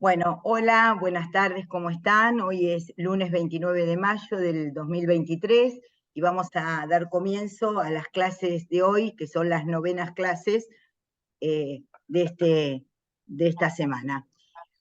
Bueno, hola, buenas tardes, ¿cómo están? Hoy es lunes 29 de mayo del 2023 y vamos a dar comienzo a las clases de hoy, que son las novenas clases de esta semana.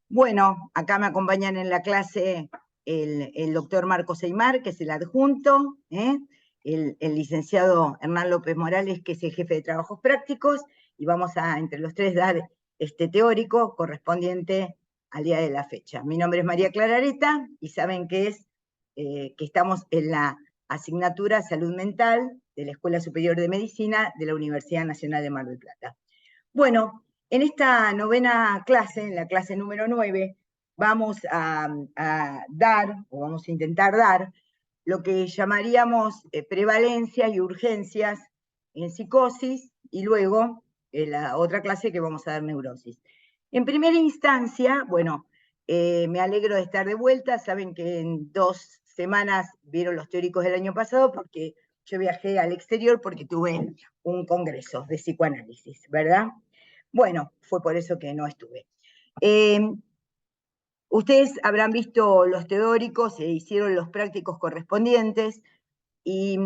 Bueno, acá me acompañan en la clase el doctor Marcos Aymar, que es el adjunto, el licenciado Hernán López Morales, que es el jefe de trabajos prácticos, y vamos a, entre los tres, dar este teórico correspondiente al día de la fecha. Mi nombre es María Clara Areta, y saben que estamos en la asignatura Salud Mental de la Escuela Superior de Medicina de la Universidad Nacional de Mar del Plata. Bueno, en esta novena clase, en la clase número 9, vamos a dar, o vamos a intentar dar, lo que llamaríamos prevalencia y urgencias en psicosis, y luego la otra clase que vamos a dar neurosis. En primera instancia, bueno, me alegro de estar de vuelta. Saben que en 2 semanas vieron los teóricos del año pasado porque yo viajé al exterior porque tuve un congreso de psicoanálisis, ¿verdad? Bueno, fue por eso que no estuve. Ustedes habrán visto los teóricos, se hicieron los prácticos correspondientes, y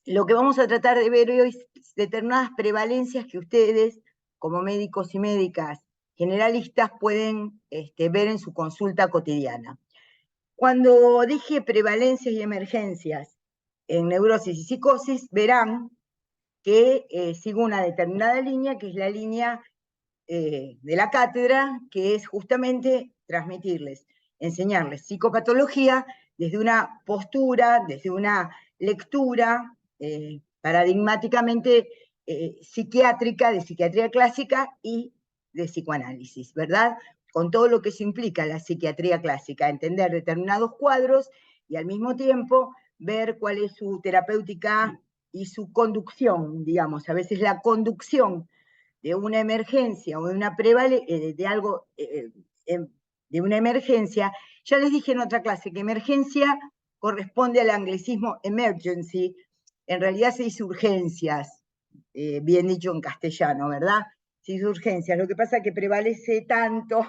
lo que vamos a tratar de ver hoy es determinadas prevalencias que ustedes, como médicos y médicas generalistas, pueden ver en su consulta cotidiana. Cuando dije prevalencias y emergencias en neurosis y psicosis, verán que sigo una determinada línea, que es la línea de la cátedra, que es justamente transmitirles, enseñarles psicopatología desde una postura, desde una lectura paradigmáticamente psiquiátrica, de psiquiatría clásica y de psicoanálisis, ¿verdad? Con todo lo que eso implica la psiquiatría clásica, entender determinados cuadros y al mismo tiempo ver cuál es su terapéutica y su conducción, digamos. A veces la conducción de una emergencia o de una de algo, de una emergencia, ya les dije en otra clase que emergencia corresponde al anglicismo emergency, en realidad se dice urgencias, bien dicho en castellano, ¿verdad? Se dice urgencias, lo que pasa es que prevalece tanto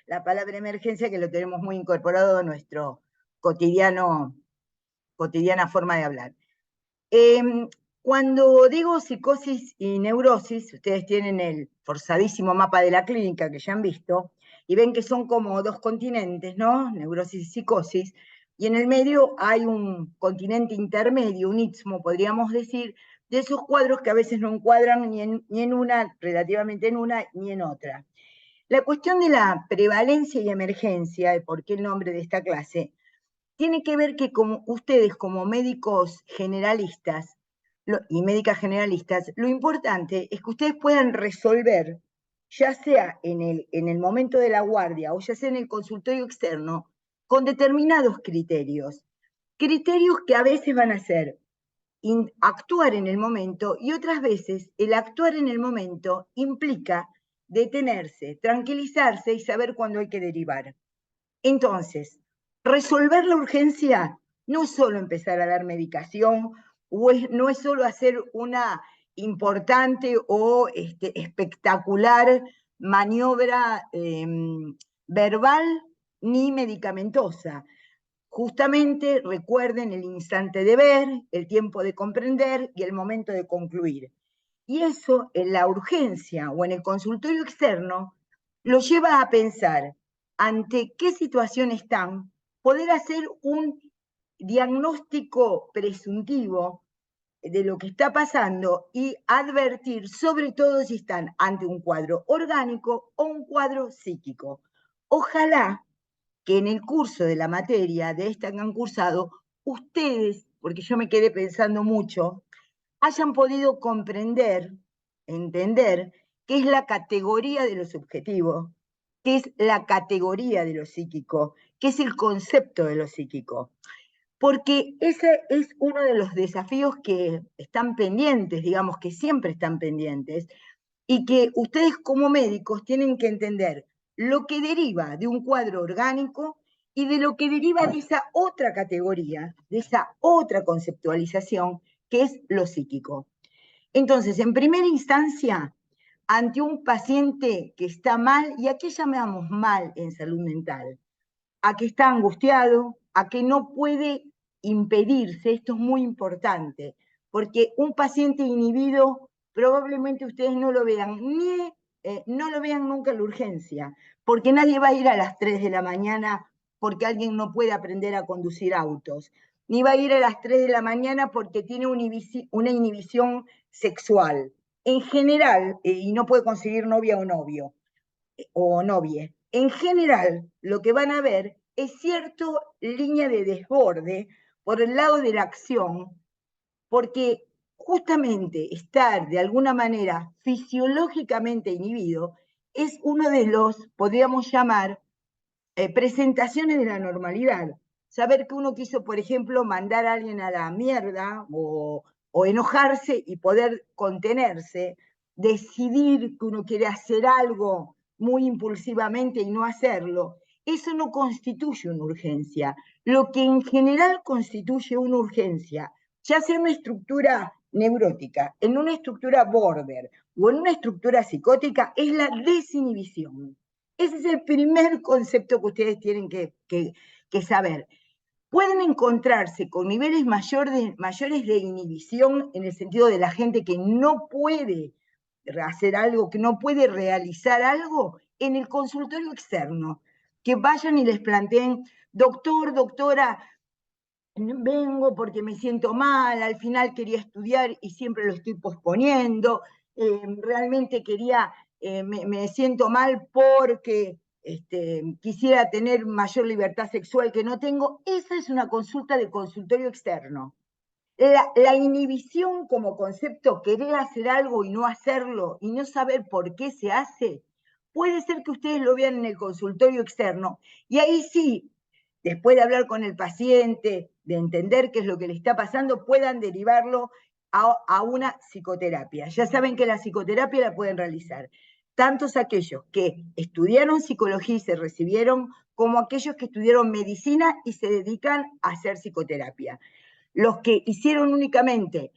la palabra emergencia que lo tenemos muy incorporado en nuestro cotidiana forma de hablar. Cuando digo psicosis y neurosis, ustedes tienen el forzadísimo mapa de la clínica que ya han visto, y ven que son como dos continentes, ¿no? Neurosis y psicosis, y en el medio hay un continente intermedio, un istmo, podríamos decir, de esos cuadros que a veces no encuadran ni en una, relativamente en una, ni en otra. La cuestión de la prevalencia y emergencia, de por qué el nombre de esta clase, tiene que ver que como ustedes como médicos generalistas y médicas generalistas, lo importante es que ustedes puedan resolver, ya sea en el momento de la guardia o ya sea en el consultorio externo, con determinados criterios. Criterios que a veces van a ser actuar en el momento, y otras veces el actuar en el momento implica detenerse, tranquilizarse y saber cuándo hay que derivar. Entonces, resolver la urgencia no es solo empezar a dar medicación, no es solo hacer una importante o espectacular maniobra verbal ni medicamentosa. Justamente recuerden el instante de ver, el tiempo de comprender y el momento de concluir. Y eso en la urgencia o en el consultorio externo lo lleva a pensar ante qué situación están, poder hacer un diagnóstico presuntivo de lo que está pasando y advertir, sobre todo si están ante un cuadro orgánico o un cuadro psíquico. Ojalá que en el curso de la materia de esta que han cursado, ustedes, porque yo me quedé pensando mucho, hayan podido comprender, entender qué es la categoría de lo subjetivo, qué es la categoría de lo psíquico, qué es el concepto de lo psíquico. Porque ese es uno de los desafíos que están pendientes, digamos, que siempre están pendientes, y que ustedes como médicos tienen que entender lo que deriva de un cuadro orgánico y de lo que deriva de esa otra categoría, de esa otra conceptualización, que es lo psíquico. Entonces, en primera instancia, ante un paciente que está mal, ¿y a qué llamamos mal en salud mental? A que está angustiado, a que no puede impedirse, esto es muy importante, porque un paciente inhibido probablemente ustedes no lo vean, no lo vean nunca en la urgencia, porque nadie va a ir a las 3 de la mañana porque alguien no puede aprender a conducir autos, ni va a ir a las 3 de la mañana porque tiene una inhibición sexual. En general, y no puede conseguir novia o novio, o novie. En general, lo que van a ver es cierta línea de desborde por el lado de la acción, porque justamente estar de alguna manera fisiológicamente inhibido es uno de los, podríamos llamar, presentaciones de la normalidad. Saber que uno quiso, por ejemplo, mandar a alguien a la mierda o enojarse y poder contenerse, decidir que uno quiere hacer algo muy impulsivamente y no hacerlo, eso no constituye una urgencia. Lo que en general constituye una urgencia, ya sea una estructura neurótica, en una estructura border o en una estructura psicótica, es la desinhibición. Ese es el primer concepto que ustedes tienen que saber. Pueden encontrarse con niveles mayores de inhibición en el sentido de la gente que no puede hacer algo, que no puede realizar algo en el consultorio externo. Que vayan y les planteen, doctor, doctora, vengo porque me siento mal, al final quería estudiar y siempre lo estoy posponiendo, realmente me siento mal porque quisiera tener mayor libertad sexual que no tengo. Esa es una consulta de consultorio externo. La inhibición como concepto, querer hacer algo y no hacerlo y no saber por qué se hace, puede ser que ustedes lo vean en el consultorio externo. Y ahí sí, después de hablar con el paciente, de entender qué es lo que le está pasando, puedan derivarlo a una psicoterapia. Ya saben que la psicoterapia la pueden realizar tantos aquellos que estudiaron psicología y se recibieron, como aquellos que estudiaron medicina y se dedican a hacer psicoterapia. Los que hicieron únicamente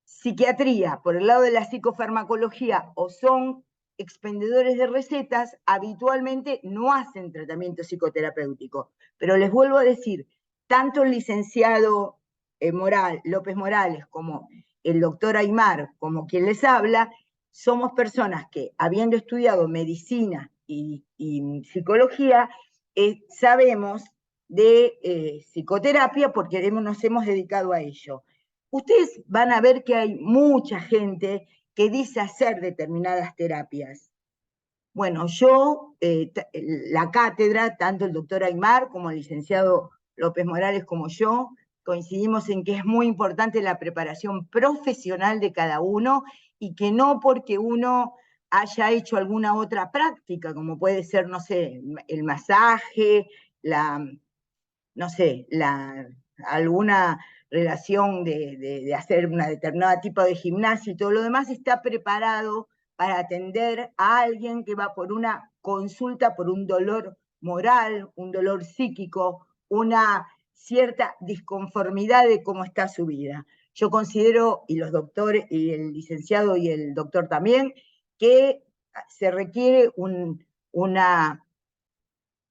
psiquiatría por el lado de la psicofarmacología o son expendedores de recetas, habitualmente no hacen tratamiento psicoterapéutico. Pero les vuelvo a decir, tanto el licenciado López Morales como el doctor Aymar, como quien les habla, somos personas que, habiendo estudiado medicina y psicología, sabemos de psicoterapia porque nos hemos dedicado a ello. Ustedes van a ver que hay mucha gente que dice hacer determinadas terapias. Bueno, la cátedra, tanto el doctor Aymar como el licenciado López Morales como yo, coincidimos en que es muy importante la preparación profesional de cada uno y que no porque uno haya hecho alguna otra práctica, como puede ser, no sé, el masaje, no sé, alguna relación de hacer una determinada tipo de gimnasia y todo lo demás, está preparado para atender a alguien que va por una consulta, por un dolor moral, un dolor psíquico, una cierta disconformidad de cómo está su vida. Yo considero, y los doctores, y el licenciado y el doctor también, que se requiere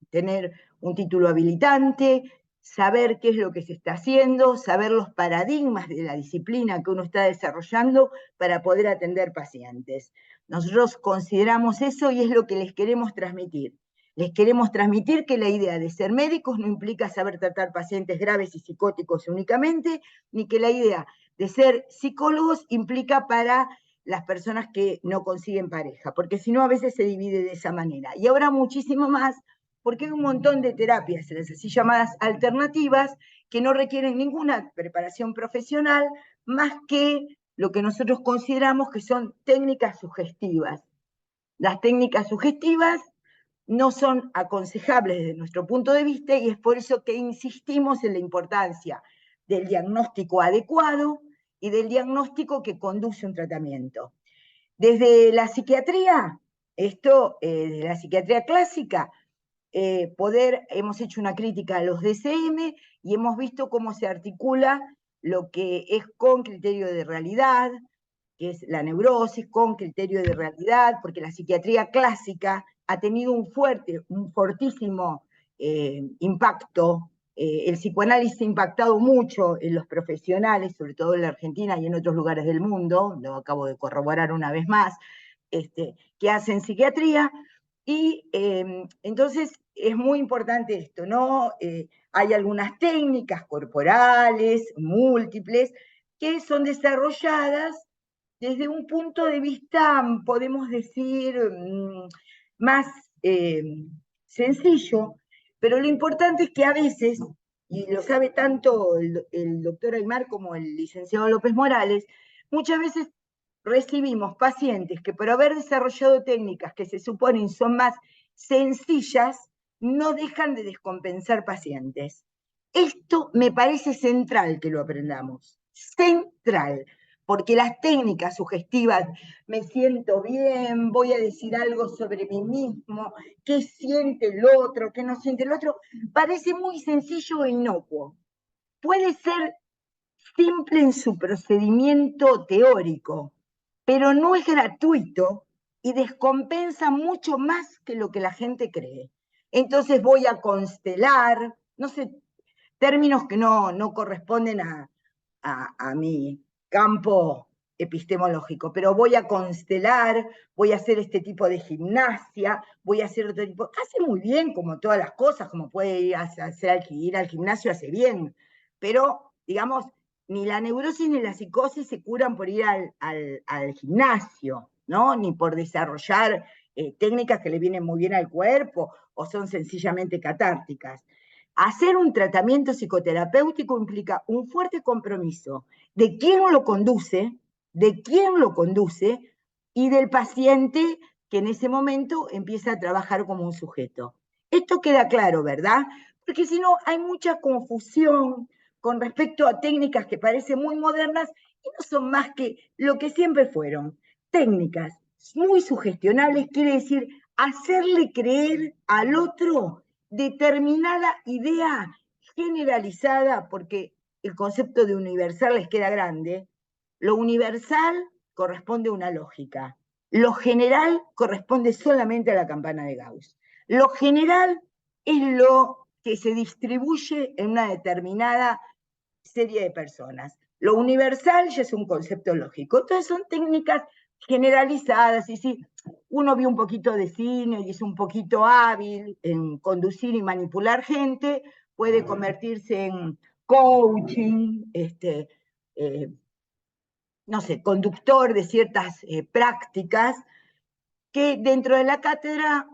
tener un título habilitante, saber qué es lo que se está haciendo, saber los paradigmas de la disciplina que uno está desarrollando para poder atender pacientes. Nosotros consideramos eso y es lo que les queremos transmitir. Les queremos transmitir que la idea de ser médicos no implica saber tratar pacientes graves y psicóticos únicamente, ni que la idea de ser psicólogos implica para las personas que no consiguen pareja, porque si no a veces se divide de esa manera. Y ahora muchísimo más, porque hay un montón de terapias, las así llamadas alternativas, que no requieren ninguna preparación profesional, más que lo que nosotros consideramos que son técnicas sugestivas. Las técnicas sugestivas no son aconsejables desde nuestro punto de vista y es por eso que insistimos en la importancia del diagnóstico adecuado y del diagnóstico que conduce un tratamiento. Desde la psiquiatría, desde la psiquiatría clásica, hemos hecho una crítica a los DSM y hemos visto cómo se articula lo que es con criterio de realidad, que es la neurosis con criterio de realidad, porque la psiquiatría clásica ha tenido un fortísimo impacto. El psicoanálisis ha impactado mucho en los profesionales, sobre todo en la Argentina y en otros lugares del mundo, lo acabo de corroborar una vez más, que hacen psiquiatría, y entonces es muy importante esto, ¿no? Hay algunas técnicas corporales, múltiples, que son desarrolladas desde un punto de vista, podemos decir, más sencillo, pero lo importante es que a veces, y lo sabe tanto el doctor Aymar como el licenciado López Morales, muchas veces recibimos pacientes que por haber desarrollado técnicas que se suponen son más sencillas, no dejan de descompensar pacientes. Esto me parece central que lo aprendamos, central, porque las técnicas sugestivas, me siento bien, voy a decir algo sobre mí mismo, qué siente el otro, qué no siente el otro, parece muy sencillo e inocuo. Puede ser simple en su procedimiento teórico, pero no es gratuito y descompensa mucho más que lo que la gente cree. Entonces voy a constelar, no sé, términos que no corresponden a mi campo epistemológico, pero voy a constelar, voy a hacer este tipo de gimnasia, voy a hacer otro tipo, hace muy bien como todas las cosas, como puede ir al gimnasio, hace bien, pero digamos, ni la neurosis ni la psicosis se curan por ir al gimnasio, ¿no? Ni por desarrollar técnicas que le vienen muy bien al cuerpo o son sencillamente catárticas. Hacer un tratamiento psicoterapéutico implica un fuerte compromiso de quién lo conduce, y del paciente que en ese momento empieza a trabajar como un sujeto. Esto queda claro, ¿verdad? Porque si no, hay mucha confusión con respecto a técnicas que parecen muy modernas y no son más que lo que siempre fueron, técnicas muy sugestionables, quiere decir hacerle creer al otro determinada idea generalizada, porque el concepto de universal les queda grande. Lo universal corresponde a una lógica, lo general corresponde solamente a la campana de Gauss. Lo general es lo que se distribuye en una determinada serie de personas. Lo universal ya es un concepto lógico. Entonces son técnicas generalizadas, y si uno vio un poquito de cine y es un poquito hábil en conducir y manipular gente, puede convertirse en coaching, no sé, conductor de ciertas prácticas que dentro de la cátedra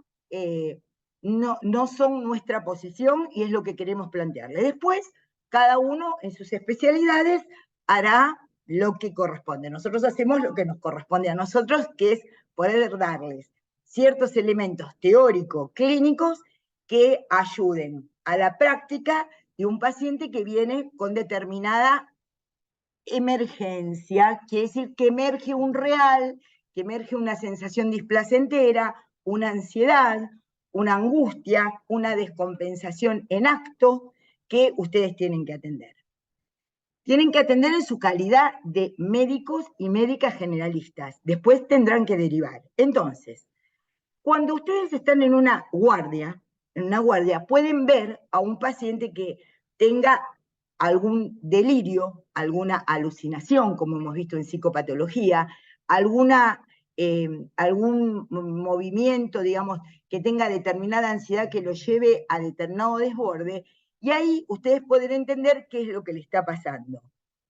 no son nuestra posición y es lo que queremos plantearle. Después, cada uno en sus especialidades hará lo que corresponde. Nosotros hacemos lo que nos corresponde a nosotros, que es poder darles ciertos elementos teóricos, clínicos, que ayuden a la práctica de un paciente que viene con determinada emergencia, quiere decir que emerge un real, que emerge una sensación displacentera, una ansiedad, una angustia, una descompensación en acto que ustedes tienen que atender. Tienen que atender en su calidad de médicos y médicas generalistas. Después tendrán que derivar. Entonces, cuando ustedes están en una guardia, pueden ver a un paciente que tenga algún delirio, alguna alucinación, como hemos visto en psicopatología, algún movimiento, digamos, que tenga determinada ansiedad que lo lleve a determinado desborde, y ahí ustedes pueden entender qué es lo que le está pasando.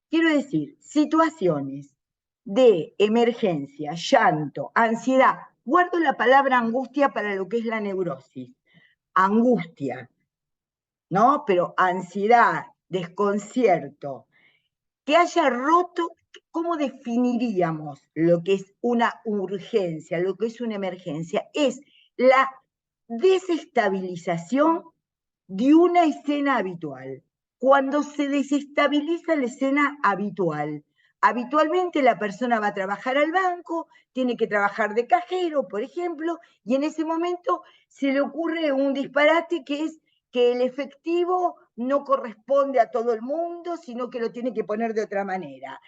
Quiero decir, situaciones de emergencia, llanto, ansiedad. Guardo la palabra angustia para lo que es la neurosis. Angustia, ¿no? Pero ansiedad, desconcierto, que haya roto, ¿cómo definiríamos lo que es una urgencia, lo que es una emergencia? Es la desestabilización de una escena habitual. Cuando se desestabiliza la escena habitual, habitualmente la persona va a trabajar al banco, tiene que trabajar de cajero, por ejemplo, y en ese momento se le ocurre un disparate que es que el efectivo no corresponde a todo el mundo, sino que lo tiene que poner de otra manera.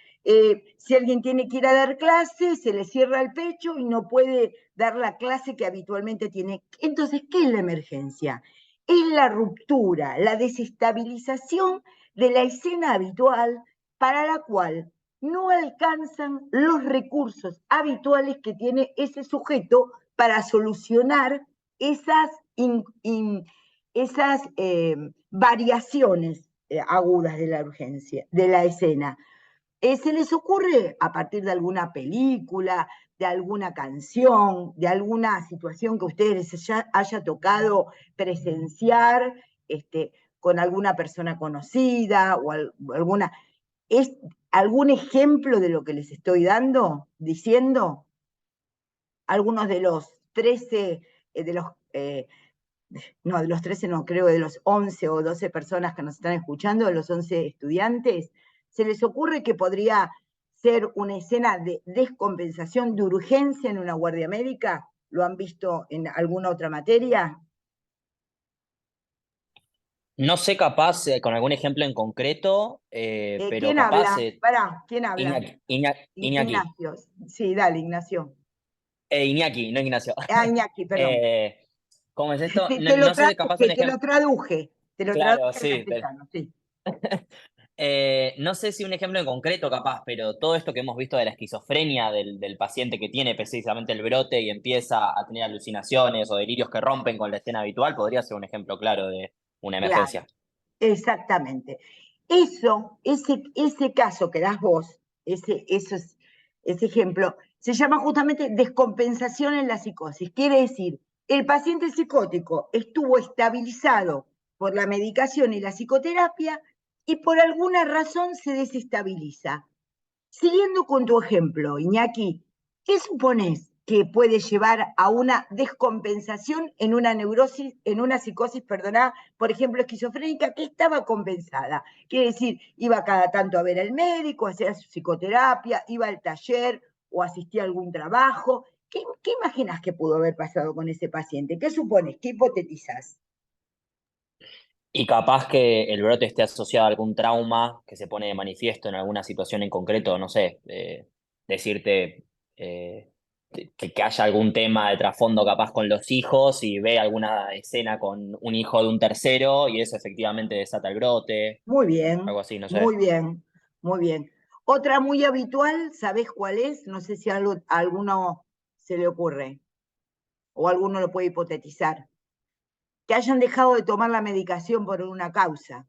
Si alguien tiene que ir a dar clase, se le cierra el pecho y no puede dar la clase que habitualmente tiene. Entonces, ¿qué es la emergencia? Es la ruptura, la desestabilización de la escena habitual para la cual no alcanzan los recursos habituales que tiene ese sujeto para solucionar esas, variaciones agudas de la urgencia, de la escena. ¿Se les ocurre a partir de alguna película, de alguna canción, de alguna situación que ustedes haya tocado presenciar con alguna persona conocida o alguna... ¿Es algún ejemplo de lo que les estoy diciendo? Algunos de los 13, no, de los 13 no, creo de los 11 o 12 personas que nos están escuchando, de los 11 estudiantes, ¿se les ocurre que podría ser una escena de descompensación de urgencia en una guardia médica? ¿Lo han visto en alguna otra materia? No sé, capaz con algún ejemplo en concreto, pero ¿Quién capaz habla? Pará, ¿quién habla? Iñaki. Ignacio. Sí, dale, Ignacio. Iñaki, no Ignacio. Ah, Iñaki, perdón. Eh, ¿Cómo es esto? No, Te lo no sé, capaz un traduje, te lo ejemplo. traduje, te lo traduje Claro, al sí, pero castellano, sí. no sé si un ejemplo en concreto, capaz, pero todo esto que hemos visto de la esquizofrenia del paciente que tiene precisamente el brote y empieza a tener alucinaciones o delirios que rompen con la escena habitual, podría ser un ejemplo claro de una Claro, emergencia. exactamente. Ese caso que das vos, ese ejemplo, se llama justamente descompensación en la psicosis. Quiere decir, el paciente psicótico estuvo estabilizado por la medicación y la psicoterapia y por alguna razón se desestabiliza. Siguiendo con tu ejemplo, Iñaki, ¿qué supones que puede llevar a una descompensación en una neurosis, en una psicosis, perdona, por ejemplo, esquizofrénica, que estaba compensada? Quiere decir, iba cada tanto a ver al médico, hacía su psicoterapia, iba al taller o asistía a algún trabajo. ¿Qué imaginas que pudo haber pasado con ese paciente? ¿Qué supones? ¿Qué hipotetizas? Y capaz que el brote esté asociado a algún trauma que se pone de manifiesto en alguna situación en concreto, no sé, decirte eh, que haya algún tema de trasfondo capaz con los hijos y ve alguna escena con un hijo de un tercero y eso efectivamente desata el brote, Muy bien, algo así, no sé. muy bien, muy bien. Otra muy habitual, ¿sabés cuál es? No sé si a alguno se le ocurre o alguno lo puede hipotetizar. Que hayan dejado de tomar la medicación por una causa.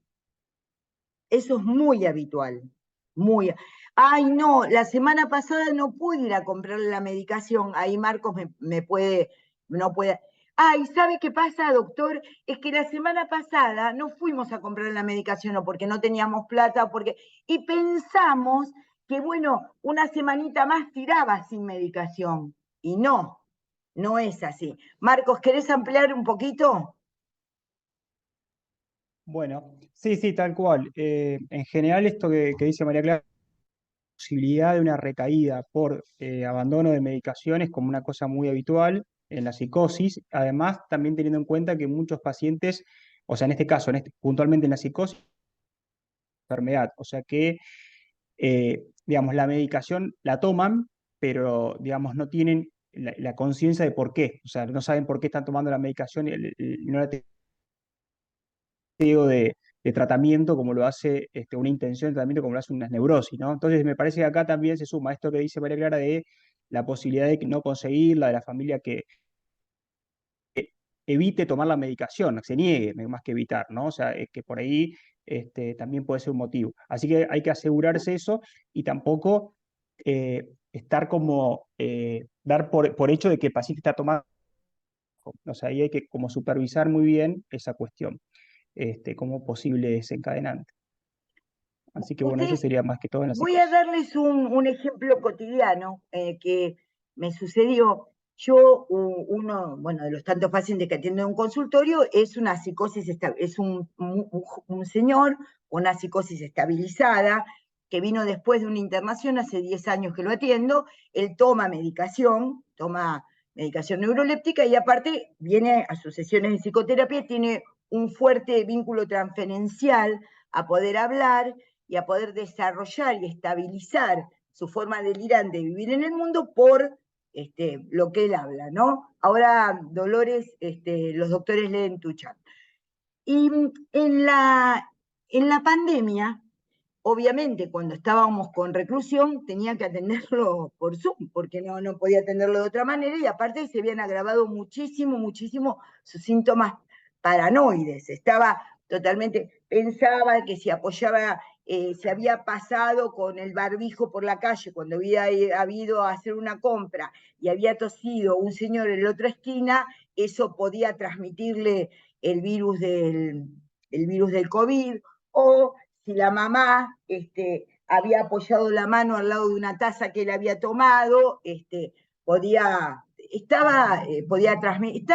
Eso es muy habitual. Muy. Ay, no, la semana pasada no pude ir a comprarle la medicación. Ahí Marcos me puede, no puede. Ay, ¿sabe qué pasa, doctor? Es que la semana pasada no fuimos a comprar la medicación o porque no teníamos plata o porque. Y pensamos que, bueno, una semanita más tiraba sin medicación. Y no, no es así. Marcos, ¿querés ampliar un poquito? Bueno, sí, sí, tal cual. En general, esto que dice María Clara, posibilidad de una recaída por abandono de medicaciones como una cosa muy habitual en la psicosis. Además, también teniendo en cuenta que muchos pacientes, o sea, en este caso, puntualmente en la psicosis, enfermedad, o sea que, digamos, la medicación la toman, pero, digamos, no tienen la conciencia de por qué, o sea, no saben por qué están tomando la medicación y no la de tratamiento como lo hace una intención de tratamiento como lo hace una neurosis, ¿no? Entonces me parece que acá también se suma esto que dice María Clara de la posibilidad de no conseguirla, de la familia que evite tomar la medicación, se niegue, más que evitar, ¿no? O sea, que por ahí también puede ser un motivo. Así que hay que asegurarse eso y tampoco estar como, dar por hecho de que el paciente está tomando, o sea, ahí hay que como supervisar muy bien esa cuestión, como posible desencadenante. Así que bueno, eso Ustedes sería más que todo en la Voy a psicosis. darles un ejemplo cotidiano que me sucedió. Yo, bueno, de los tantos pacientes que atiendo en un consultorio, es una psicosis, es un señor con una psicosis estabilizada que vino después de una internación, hace 10 años que lo atiendo. Él toma medicación neuroléptica y aparte viene a sus sesiones de psicoterapia, tiene un fuerte vínculo transferencial a poder hablar y a poder desarrollar y estabilizar su forma delirante de vivir en el mundo por lo que él habla, ¿no? Ahora, Dolores, los doctores leen tu chat. Y en la pandemia, obviamente, cuando estábamos con reclusión, tenía que atenderlo por Zoom, porque no podía atenderlo de otra manera, y aparte se habían agravado muchísimo sus síntomas paranoides. Estaba totalmente, pensaba que si apoyaba, se había pasado con el barbijo por la calle cuando había habido a hacer una compra y había tosido un señor en la otra esquina, eso podía transmitirle el virus del COVID, o si la mamá había apoyado la mano al lado de una taza que él había tomado, podía transmitir,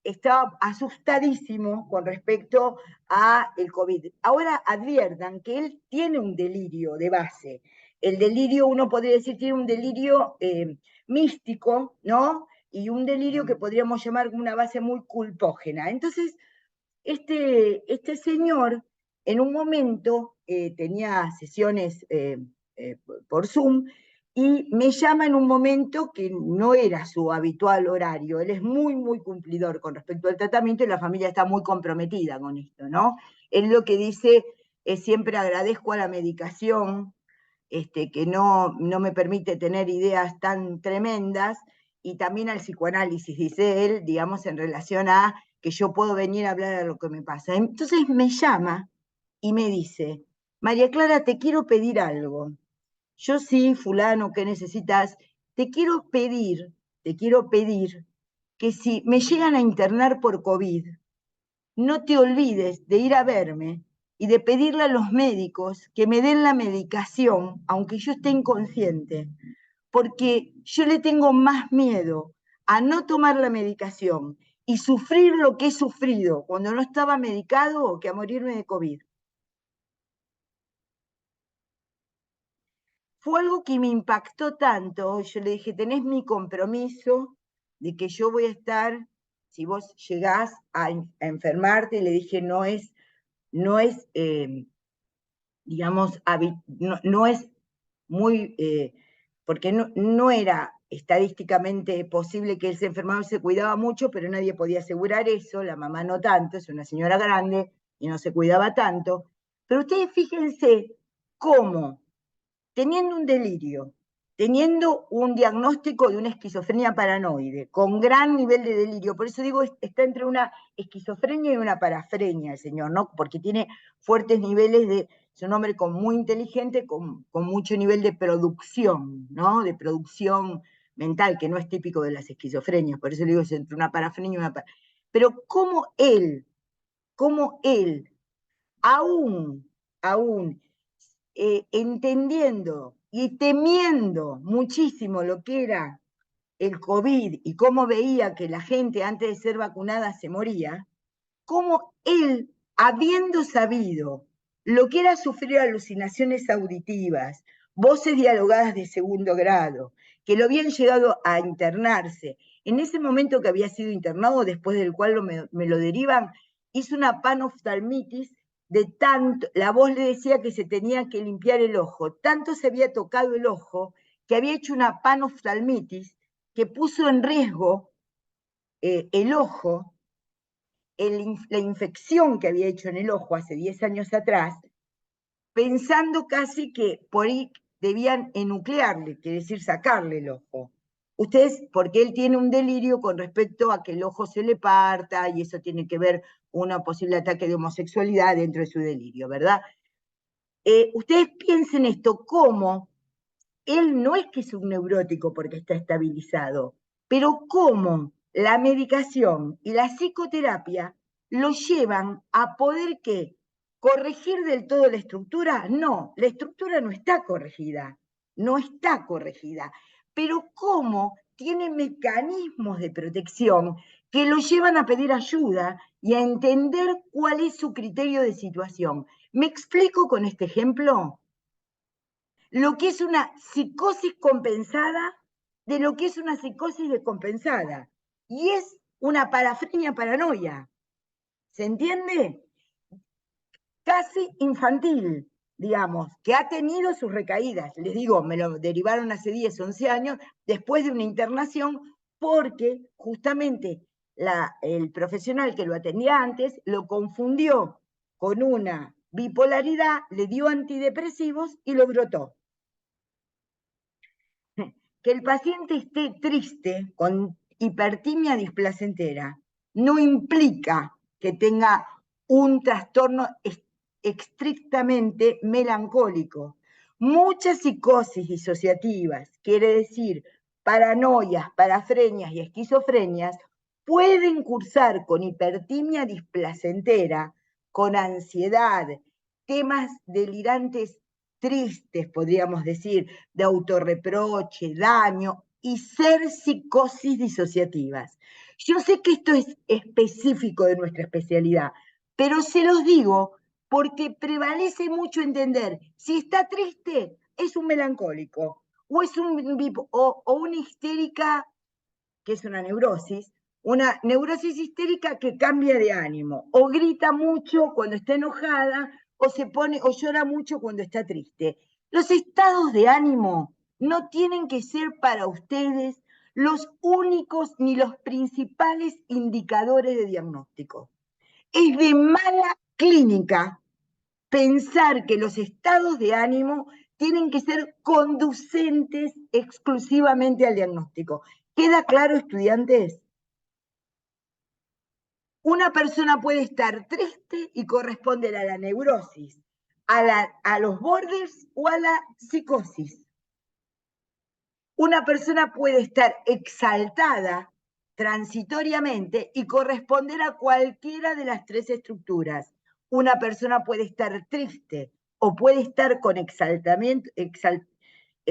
estaba asustadísimo con respecto a el COVID. Ahora adviertan que él tiene un delirio de base. El delirio, uno podría decir, tiene un delirio místico, ¿no? Y un delirio que podríamos llamar una base muy culpógena. Entonces, este señor en un momento tenía sesiones por Zoom y me llama en un momento que no era su habitual horario. Él es muy cumplidor con respecto al tratamiento y la familia está muy comprometida con esto, ¿no? Él lo que dice es siempre agradezco a la medicación, que no me permite tener ideas tan tremendas, y también al psicoanálisis, dice él, digamos, en relación a que yo puedo venir a hablar de lo que me pasa. Entonces me llama y me dice, María Clara, te quiero pedir algo. Yo sí, fulano, ¿qué necesitas? Te quiero pedir que si me llegan a internar por COVID, no te olvides de ir a verme y de pedirle a los médicos que me den la medicación, aunque yo esté inconsciente, porque yo le tengo más miedo a no tomar la medicación y sufrir lo que he sufrido cuando no estaba medicado que a morirme de COVID. Fue algo que me impactó tanto, yo le dije, tenés mi compromiso de que yo voy a estar, si vos llegás a enfermarte, le dije, no es digamos, no es muy, porque no era estadísticamente posible que él se enfermaba y se cuidaba mucho, pero nadie podía asegurar eso, la mamá no tanto, es una señora grande y no se cuidaba tanto. Pero ustedes fíjense cómo, teniendo un delirio, teniendo un diagnóstico de una esquizofrenia paranoide, con gran nivel de delirio, por eso digo, está entre una esquizofrenia y una parafrenia el señor, ¿no? Porque tiene fuertes niveles de, es un hombre muy inteligente, con mucho nivel de producción, ¿no? De producción mental, que no es típico de las esquizofrenias, por eso digo, es entre una parafrenia y una parafrenia. Pero cómo él, aún entendiendo y temiendo muchísimo lo que era el COVID y cómo veía que la gente antes de ser vacunada se moría, cómo él, habiendo sabido lo que era sufrir alucinaciones auditivas, voces dialogadas de segundo grado, que lo habían llegado a internarse, en ese momento que había sido internado, después del cual me lo derivan, hizo una panoftalmitis de tanto, la voz le decía que se tenía que limpiar el ojo, tanto se había tocado el ojo que había hecho una panoftalmitis que puso en riesgo el ojo, la infección que había hecho en el ojo hace 10 años atrás, pensando casi que por ahí debían enuclearle, quiere decir sacarle el ojo. Ustedes, porque él tiene un delirio con respecto a que el ojo se le parta, y eso tiene que ver con un posible ataque de homosexualidad dentro de su delirio, ¿verdad? Ustedes piensen esto, cómo él no es que es un neurótico porque está estabilizado, pero cómo la medicación y la psicoterapia lo llevan a poder, ¿qué? ¿Corregir del todo la estructura? No, la estructura no está corregida, pero cómo tiene mecanismos de protección que lo llevan a pedir ayuda y a entender cuál es su criterio de situación. ¿Me explico con este ejemplo? Lo que es una psicosis compensada de lo que es una psicosis descompensada. Y es una parafrenia paranoia. ¿Se entiende? Casi infantil, digamos, que ha tenido sus recaídas. Les digo, me lo derivaron hace 10, 11 años, después de una internación, porque justamente el profesional que lo atendía antes lo confundió con una bipolaridad, le dio antidepresivos y lo brotó. Que el paciente esté triste con hipertimia displacentera no implica que tenga un trastorno estrictamente melancólico. Muchas psicosis disociativas, quiere decir paranoias, parafrenias y esquizofrenias, pueden cursar con hipertimia displacentera, con ansiedad, temas delirantes tristes, podríamos decir, de autorreproche, daño, y ser psicosis disociativas. Yo sé que esto es específico de nuestra especialidad, pero se los digo porque prevalece mucho entender, si está triste, es un melancólico, o es una histérica, que es una neurosis histérica que cambia de ánimo, o grita mucho cuando está enojada, o o llora mucho cuando está triste. Los estados de ánimo no tienen que ser para ustedes los únicos ni los principales indicadores de diagnóstico. Es de mala clínica pensar que los estados de ánimo tienen que ser conducentes exclusivamente al diagnóstico. ¿Queda claro, estudiantes? Una persona puede estar triste y corresponder a la neurosis, a los borders o a la psicosis. Una persona puede estar exaltada transitoriamente y corresponder a cualquiera de las tres estructuras. Una persona puede estar triste o puede estar con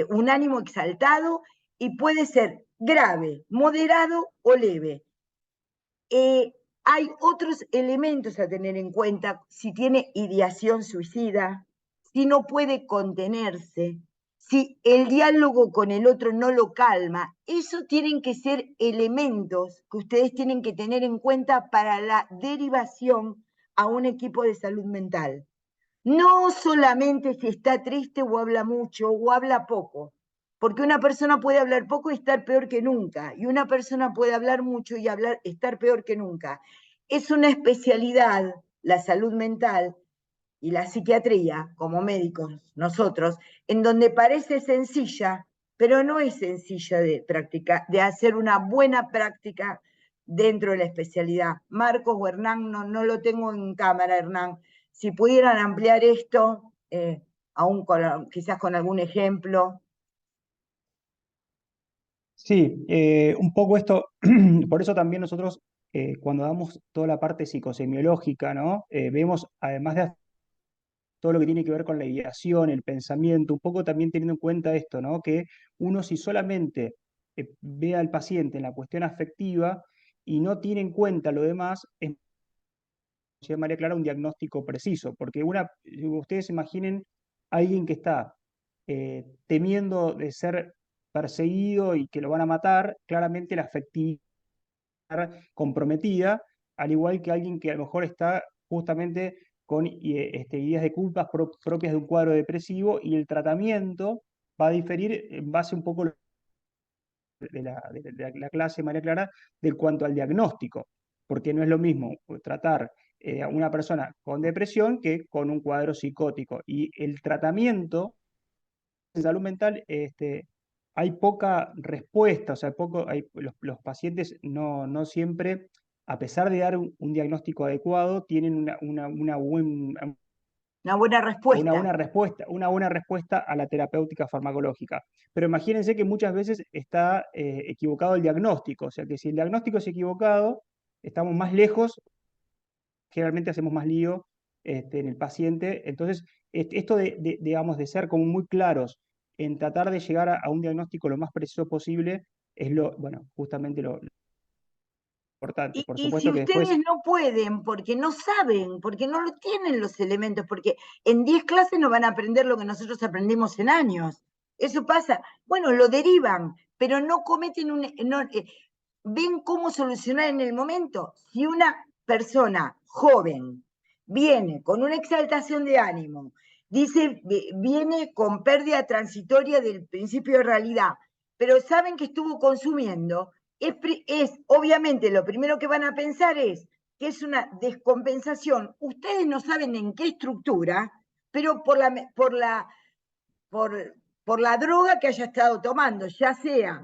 un ánimo exaltado y puede ser grave, moderado o leve. Hay otros elementos a tener en cuenta: si tiene ideación suicida, si no puede contenerse, si el diálogo con el otro no lo calma. Eso tienen que ser elementos que ustedes tienen que tener en cuenta para la derivación a un equipo de salud mental. No solamente si está triste o habla mucho o habla poco, porque una persona puede hablar poco y estar peor que nunca, y una persona puede hablar mucho y estar peor que nunca. Es una especialidad, la salud mental y la psiquiatría, como médicos nosotros, en donde parece sencilla, pero no es sencilla de practicar, de hacer una buena práctica dentro de la especialidad. Marcos o Hernán, no lo tengo en cámara, Hernán. Si pudieran ampliar esto, quizás con algún ejemplo. Sí, un poco esto, por eso también nosotros cuando damos toda la parte psicosemiológica, ¿no? Vemos, además de todo lo que tiene que ver con la ideación, el pensamiento, un poco también teniendo en cuenta esto, ¿no? Que uno si solamente ve al paciente en la cuestión afectiva y no tiene en cuenta lo demás, es, decía María Clara, un diagnóstico preciso, porque ustedes imaginen a alguien que está temiendo de ser perseguido y que lo van a matar, claramente la afectividad comprometida, al igual que alguien que a lo mejor está justamente con ideas de culpas propias de un cuadro depresivo, y el tratamiento va a diferir en base un poco de la clase, María Clara, de cuanto al diagnóstico, porque no es lo mismo tratar a una persona con depresión que con un cuadro psicótico. Y el tratamiento en salud mental, hay poca respuesta, o sea, los pacientes no siempre, a pesar de dar un diagnóstico adecuado, tienen Una buena respuesta. una buena respuesta a la terapéutica farmacológica. Pero imagínense que muchas veces está equivocado el diagnóstico, o sea que si el diagnóstico es equivocado, estamos más lejos, generalmente hacemos más lío en el paciente. Entonces, esto digamos, de ser como muy claros en tratar de llegar a un diagnóstico lo más preciso posible es bueno, justamente lo importante. Por Y si supuesto que después, ustedes no pueden, porque no saben, porque no lo tienen los elementos, porque en 10 clases no van a aprender lo que nosotros aprendimos en años. Eso pasa. Bueno, lo derivan, pero no cometen ven cómo solucionar en el momento. Si una persona joven viene con una exaltación de ánimo, dice, viene con pérdida transitoria del principio de realidad, pero saben que estuvo consumiendo, obviamente lo primero que van a pensar es que es una descompensación. Ustedes no saben en qué estructura, pero por, por la droga que haya estado tomando, ya sea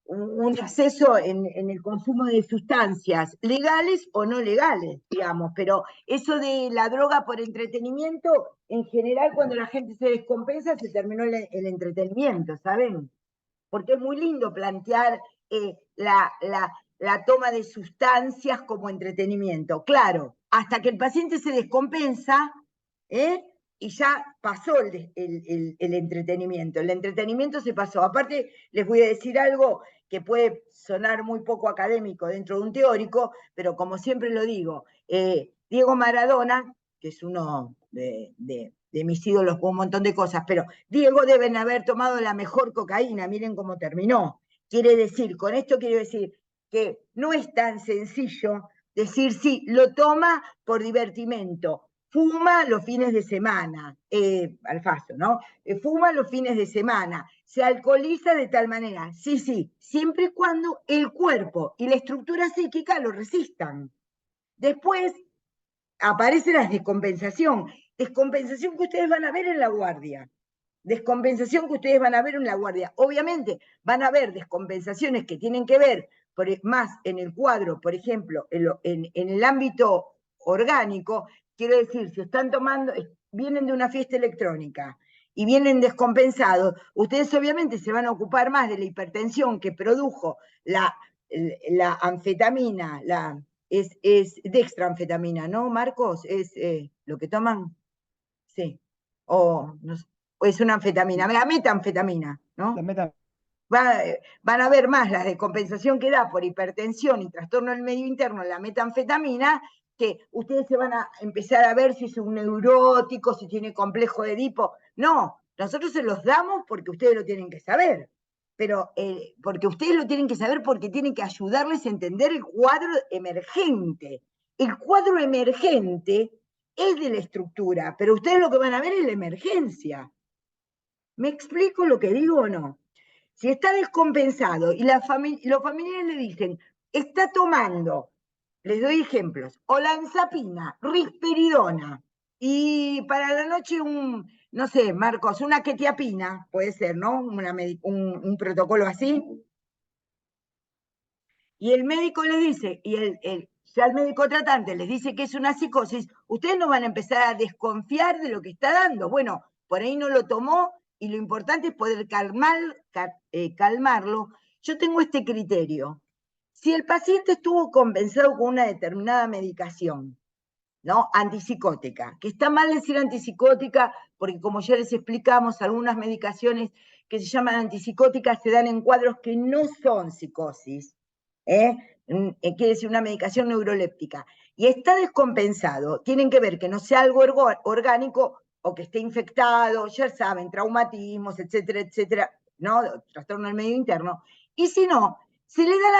un exceso en el consumo de sustancias legales o no legales, digamos, pero eso de la droga por entretenimiento, en general cuando la gente se descompensa se terminó el entretenimiento, ¿saben? Porque es muy lindo plantear la toma de sustancias como entretenimiento. Claro, hasta que el paciente se descompensa, ¿eh? Y ya pasó el entretenimiento. El entretenimiento se pasó. Aparte, les voy a decir algo que puede sonar muy poco académico dentro de un teórico, pero como siempre lo digo, Diego Maradona, que es uno de mis ídolos con un montón de cosas, pero Diego deben haber tomado la mejor cocaína, miren cómo terminó. Con esto quiero decir que no es tan sencillo decir, sí, lo toma por divertimento, fuma los fines de semana, Alfazo, ¿no? Fuma los fines de semana, se alcoholiza de tal manera, sí, sí, siempre y cuando el cuerpo y la estructura psíquica lo resistan. Después aparece la descompensación que ustedes van a ver en la guardia. Descompensación que ustedes van a ver en la guardia. Obviamente van a ver descompensaciones que tienen que ver más en el cuadro, por ejemplo, en el ámbito orgánico, quiero decir, si están tomando, vienen de una fiesta electrónica y vienen descompensados, ustedes obviamente se van a ocupar más de la hipertensión que produjo la anfetamina, es dextroanfetamina, ¿no, Marcos? Es lo que toman, sí, o no sé, o es una anfetamina, la metanfetamina, La ¿no? meta, Van a ver más las de compensación que da por hipertensión y trastorno del medio interno la metanfetamina, que ustedes se van a empezar a ver si es un neurótico, si tiene complejo de Edipo. No, nosotros se los damos porque ustedes lo tienen que saber, pero porque ustedes lo tienen que saber porque tienen que ayudarles a entender el cuadro emergente. El cuadro emergente es de la estructura, pero ustedes lo que van a ver es la emergencia. ¿Me explico lo que digo o no? Si está descompensado y los familiares le dicen, está tomando, les doy ejemplos, olanzapina, risperidona, y para la noche no sé, Marcos, una quetiapina, puede ser, ¿no? Un protocolo así. Y el médico les dice, ya el médico tratante les dice que es una psicosis, ustedes no van a empezar a desconfiar de lo que está dando. Bueno, por ahí no lo tomó y lo importante es poder calmarlo. Yo tengo este criterio. Si el paciente estuvo compensado con una determinada medicación, ¿no? Antipsicótica, que está mal decir antipsicótica porque como ya les explicamos, algunas medicaciones que se llaman antipsicóticas se dan en cuadros que no son psicosis, ¿eh? Quiere decir una medicación neuroléptica, y está descompensado, tienen que ver que no sea algo orgánico o que esté infectado, ya saben, traumatismos, etcétera, etcétera, ¿no? Trastorno del medio interno, y si no, se le da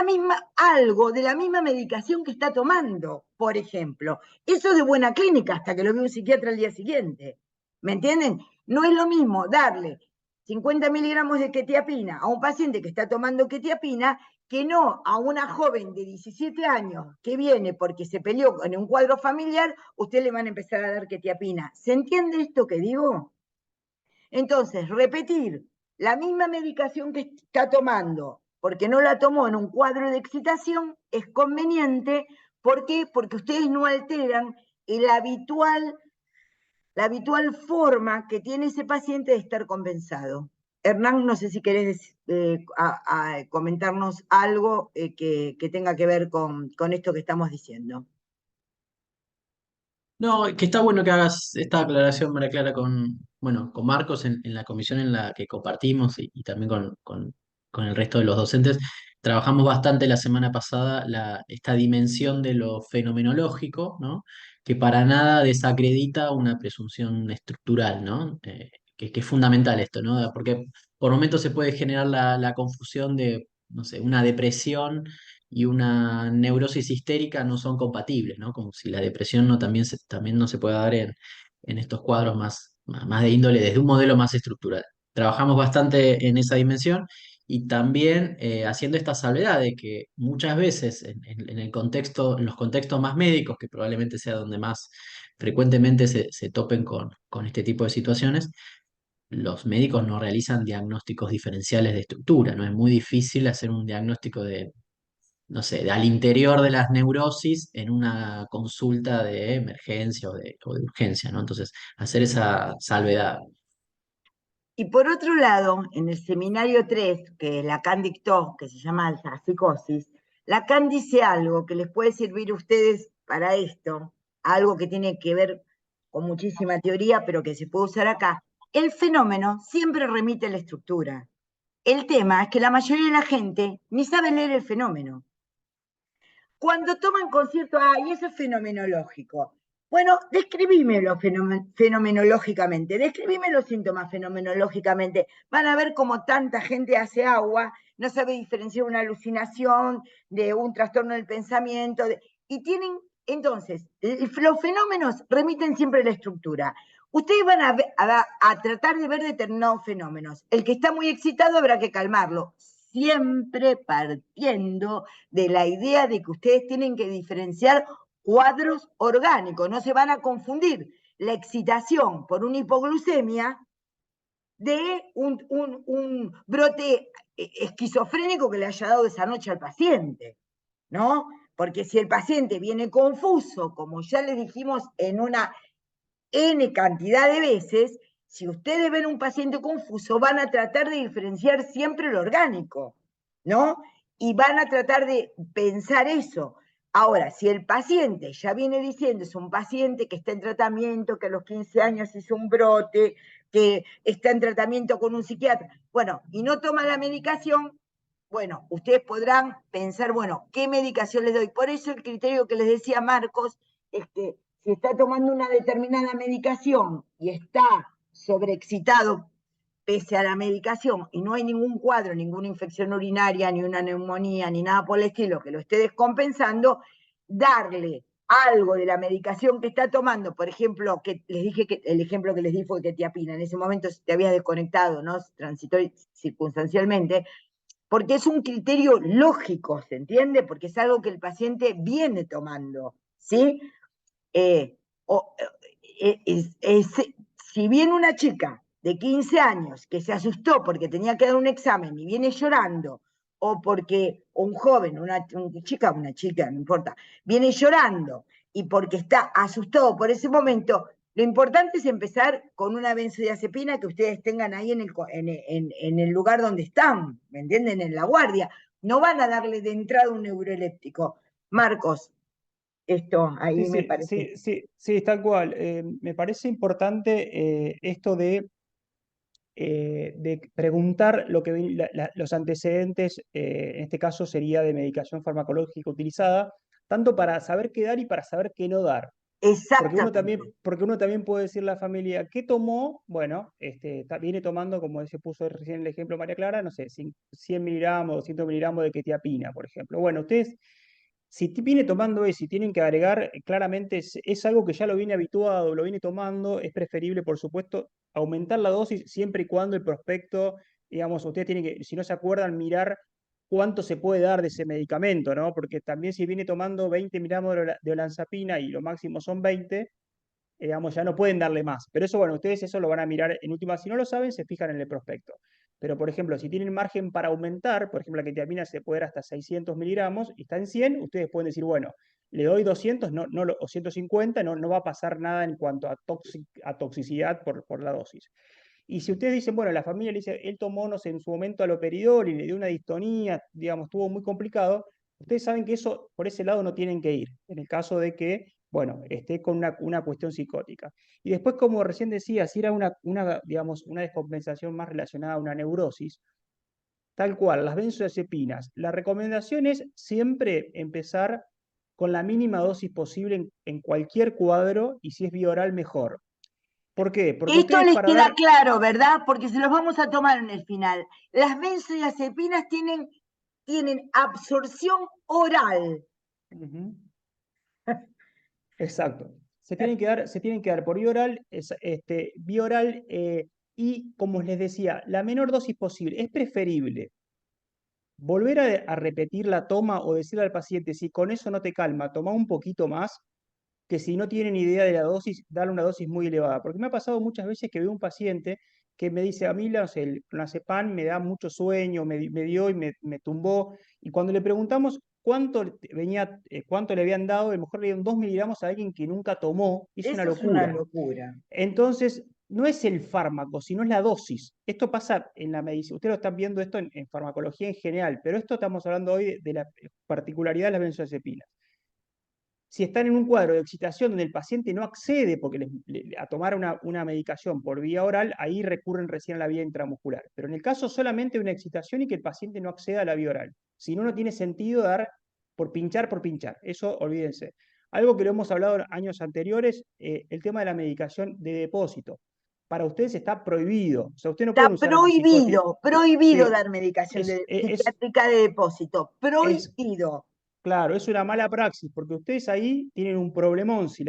algo de la misma medicación que está tomando, por ejemplo. Eso es de buena clínica hasta que lo ve un psiquiatra al día siguiente. ¿Me entienden? No es lo mismo darle 50 miligramos de quetiapina a un paciente que está tomando quetiapina que no a una joven de 17 años que viene porque se peleó en un cuadro familiar, usted le van a empezar a dar quetiapina. ¿Se entiende esto que digo? Entonces, repetir la misma medicación que está tomando, porque no la tomó en un cuadro de excitación, es conveniente. ¿Por qué? Porque ustedes no alteran la habitual forma que tiene ese paciente de estar compensado. Hernán, no sé si querés comentarnos algo que tenga que ver con esto que estamos diciendo. No, que está bueno que hagas esta aclaración, María Clara, bueno, con Marcos en la comisión en la que compartimos y también con el resto de los docentes. Trabajamos bastante la semana pasada esta dimensión de lo fenomenológico, ¿no? Que para nada desacredita una presunción estructural, ¿no? Que es fundamental esto, ¿no? Porque por momentos se puede generar la confusión de, no sé, una depresión y una neurosis histérica no son compatibles, ¿no? Como si la depresión no, también no se puede dar en estos cuadros más de índole, desde un modelo más estructural. Trabajamos bastante en esa dimensión y también haciendo esta salvedad de que muchas veces en el contexto, en los contextos más médicos, que probablemente sea donde más frecuentemente se topen con este tipo de situaciones, los médicos no realizan diagnósticos diferenciales de estructura, ¿no? Es muy difícil hacer un diagnóstico de, no sé, al interior de las neurosis en una consulta de emergencia o de urgencia, ¿no? Entonces, hacer esa salvedad. Y por otro lado, en el seminario 3, que Lacan dictó, que se llama la psicosis, Lacan dice algo que les puede servir a ustedes para esto, algo que tiene que ver con muchísima teoría, pero que se puede usar acá. El fenómeno siempre remite a la estructura. El tema es que la mayoría de la gente ni sabe leer el fenómeno. Cuando toman concierto, y eso es fenomenológico. Bueno, describímelo fenomenológicamente, describime los síntomas fenomenológicamente. Van a ver cómo tanta gente hace agua, no sabe diferenciar una alucinación de un trastorno del pensamiento, y tienen, entonces, los fenómenos remiten siempre a la estructura. Ustedes van a tratar de ver determinados fenómenos. El que está muy excitado habrá que calmarlo, siempre partiendo de la idea de que ustedes tienen que diferenciar cuadros orgánicos, no se van a confundir la excitación por una hipoglucemia de un brote esquizofrénico que le haya dado esa noche al paciente, ¿no? Porque si el paciente viene confuso, como ya les dijimos en una N cantidad de veces, si ustedes ven un paciente confuso, van a tratar de diferenciar siempre lo orgánico, ¿no? Y van a tratar de pensar eso. Ahora, si el paciente ya viene diciendo, es un paciente que está en tratamiento, que a los 15 años hizo un brote, que está en tratamiento con un psiquiatra, bueno, y no toma la medicación, bueno, ustedes podrán pensar, bueno, ¿qué medicación les doy? Por eso el criterio que les decía Marcos es que si está tomando una determinada medicación y está sobreexcitado pese a la medicación y no hay ningún cuadro, ninguna infección urinaria, ni una neumonía, ni nada por el estilo que lo esté descompensando, darle algo de la medicación que está tomando, por ejemplo, que les dije que el ejemplo que les di fue quetiapina, en ese momento te habías desconectado, ¿no? Transitorio circunstancialmente, porque es un criterio lógico, ¿se entiende? Porque es algo que el paciente viene tomando, ¿sí? Eh, o, si viene una chica de 15 años que se asustó porque tenía que dar un examen y viene llorando, o porque un joven, una chica, no importa, viene llorando y porque está asustado por ese momento, lo importante es empezar con una benzodiazepina que ustedes tengan ahí en el lugar donde están, ¿me entienden? En la guardia. No van a darle de entrada un neuroeléptico. Marcos, esto Sí, ahí me sí, parece. sí, sí, sí, tal cual. Me parece importante esto de preguntar lo que los antecedentes, en este caso sería de medicación farmacológica utilizada, tanto para saber qué dar y para saber qué no dar. Exactamente. Porque uno también puede decir a la familia, ¿qué tomó? Bueno, viene tomando, como se puso recién el ejemplo María Clara, no sé, 100 miligramos, 200 miligramos de quetiapina, por ejemplo. Bueno, ustedes, si viene tomando eso y tienen que agregar, claramente es algo que ya lo viene habituado, lo viene tomando, es preferible, por supuesto, aumentar la dosis siempre y cuando el prospecto, digamos, ustedes tienen que, si no se acuerdan, mirar cuánto se puede dar de ese medicamento, ¿no? Porque también si viene tomando 20 miligramos de olanzapina y lo máximo son 20, digamos, ya no pueden darle más. Pero eso, bueno, ustedes eso lo van a mirar en última. Si no lo saben, se fijan en el prospecto. Pero, por ejemplo, si tienen margen para aumentar, por ejemplo, la quetiapina se puede dar hasta 600 miligramos y está en 100, ustedes pueden decir, bueno, le doy 200 o 150, no va a pasar nada en cuanto a toxicidad por la dosis. Y si ustedes dicen, bueno, la familia le dice, él tomó, no sé, en su momento aloperidol y le dio una distonía, digamos, estuvo muy complicado, ustedes saben que eso, por ese lado no tienen que ir, en el caso de que, bueno, esté con una cuestión psicótica. Y después, como recién decía, si era digamos, una descompensación más relacionada a una neurosis, tal cual, las benzodiazepinas, la recomendación es siempre empezar con la mínima dosis posible en cualquier cuadro y si es bioral mejor. ¿Por qué? Porque Esto ustedes les para queda dar. claro, ¿verdad? Porque se los vamos a tomar en el final. Las benzodiazepinas tienen tienen absorción oral. Ujú. Exacto. Se tienen que dar por vía oral, vía oral, y como les decía, la menor dosis posible. Es preferible volver a repetir la toma o decirle al paciente, si con eso no te calma, toma un poquito más, que si no tienen idea de la dosis, darle una dosis muy elevada. Porque me ha pasado muchas veces que veo un paciente que me dice, a mí el clonazepam me da mucho sueño, me dio y me tumbó. Y cuando le preguntamos cuánto le habían dado, a lo mejor le dieron 2 miligramos a alguien que nunca tomó, y es una Eso es una locura. locura. Entonces, no es el fármaco, sino es la dosis. Esto pasa en la medicina. Ustedes lo están viendo esto en farmacología en general, pero esto estamos hablando hoy de la particularidad de las benzodiazepinas. Si están en un cuadro de excitación donde el paciente no accede a tomar una medicación por vía oral, ahí recurren recién a la vía intramuscular. Pero en el caso solamente de una excitación y que el paciente no acceda a la vía oral. Si no, no tiene sentido dar por pinchar. Eso olvídense. Algo que lo hemos hablado en años anteriores, el tema de la medicación de depósito. Para ustedes está prohibido. O sea, ustedes no pueden Está usar antipsicóticos. prohibido Sí, dar medicación es, es, psiquiátrica de depósito. es Prohibido. Claro, es una mala praxis, porque ustedes ahí tienen un problemón si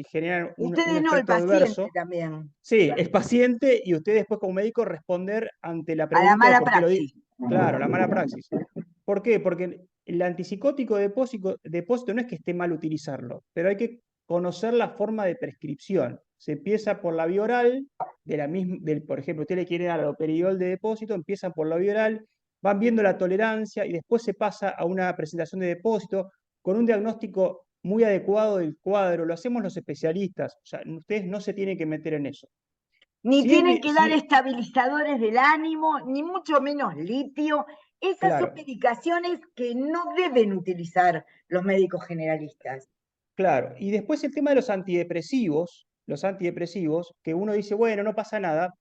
generan un Ustedes no, el efecto paciente adverso. también. Sí, es paciente y usted después como médico responder ante la A la pregunta de mala por qué lo praxis. di. Claro, la mala praxis. ¿Por qué? Porque el antipsicótico depósito no es que esté mal utilizarlo, pero hay que conocer la forma de prescripción. Se empieza por la vía oral, por ejemplo, usted le quiere dar haloperidol de depósito, empieza por la vía oral, van viendo la tolerancia y después se pasa a una presentación de depósito con un diagnóstico muy adecuado del cuadro. Lo hacemos los especialistas, o sea, ustedes no se tienen que meter en eso. Ni Si es tienen de, que dar si, estabilizadores del ánimo, ni mucho menos litio. Esas son claro, medicaciones que no deben utilizar los médicos generalistas. claro. Y después el tema de los antidepresivos, que uno dice, bueno, no pasa nada,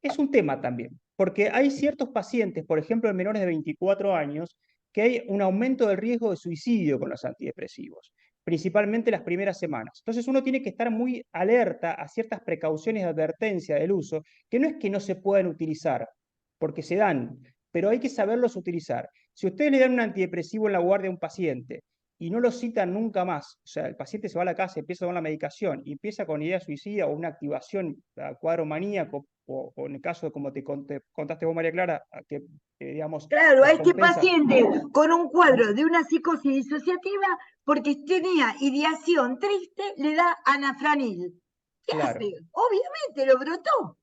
es un tema también, porque hay ciertos pacientes, por ejemplo, en menores de 24 años, que hay un aumento del riesgo de suicidio con los antidepresivos, principalmente las primeras semanas. Entonces uno tiene que estar muy alerta a ciertas precauciones de advertencia del uso, que no es que no se puedan utilizar, porque se dan, pero hay que saberlos utilizar. Si ustedes le dan un antidepresivo en la guardia a un paciente y no lo citan nunca más, o sea, el paciente se va a la casa, empieza con la medicación y empieza con idea suicida o una activación a cuadro maníaco, o en el caso de como te contaste vos, María Clara, digamos, Claro, a este descompensa. paciente con un cuadro de una psicosis disociativa, porque tenía ideación triste, le da anafranil. ¿Qué hace? Claro, Obviamente lo brotó.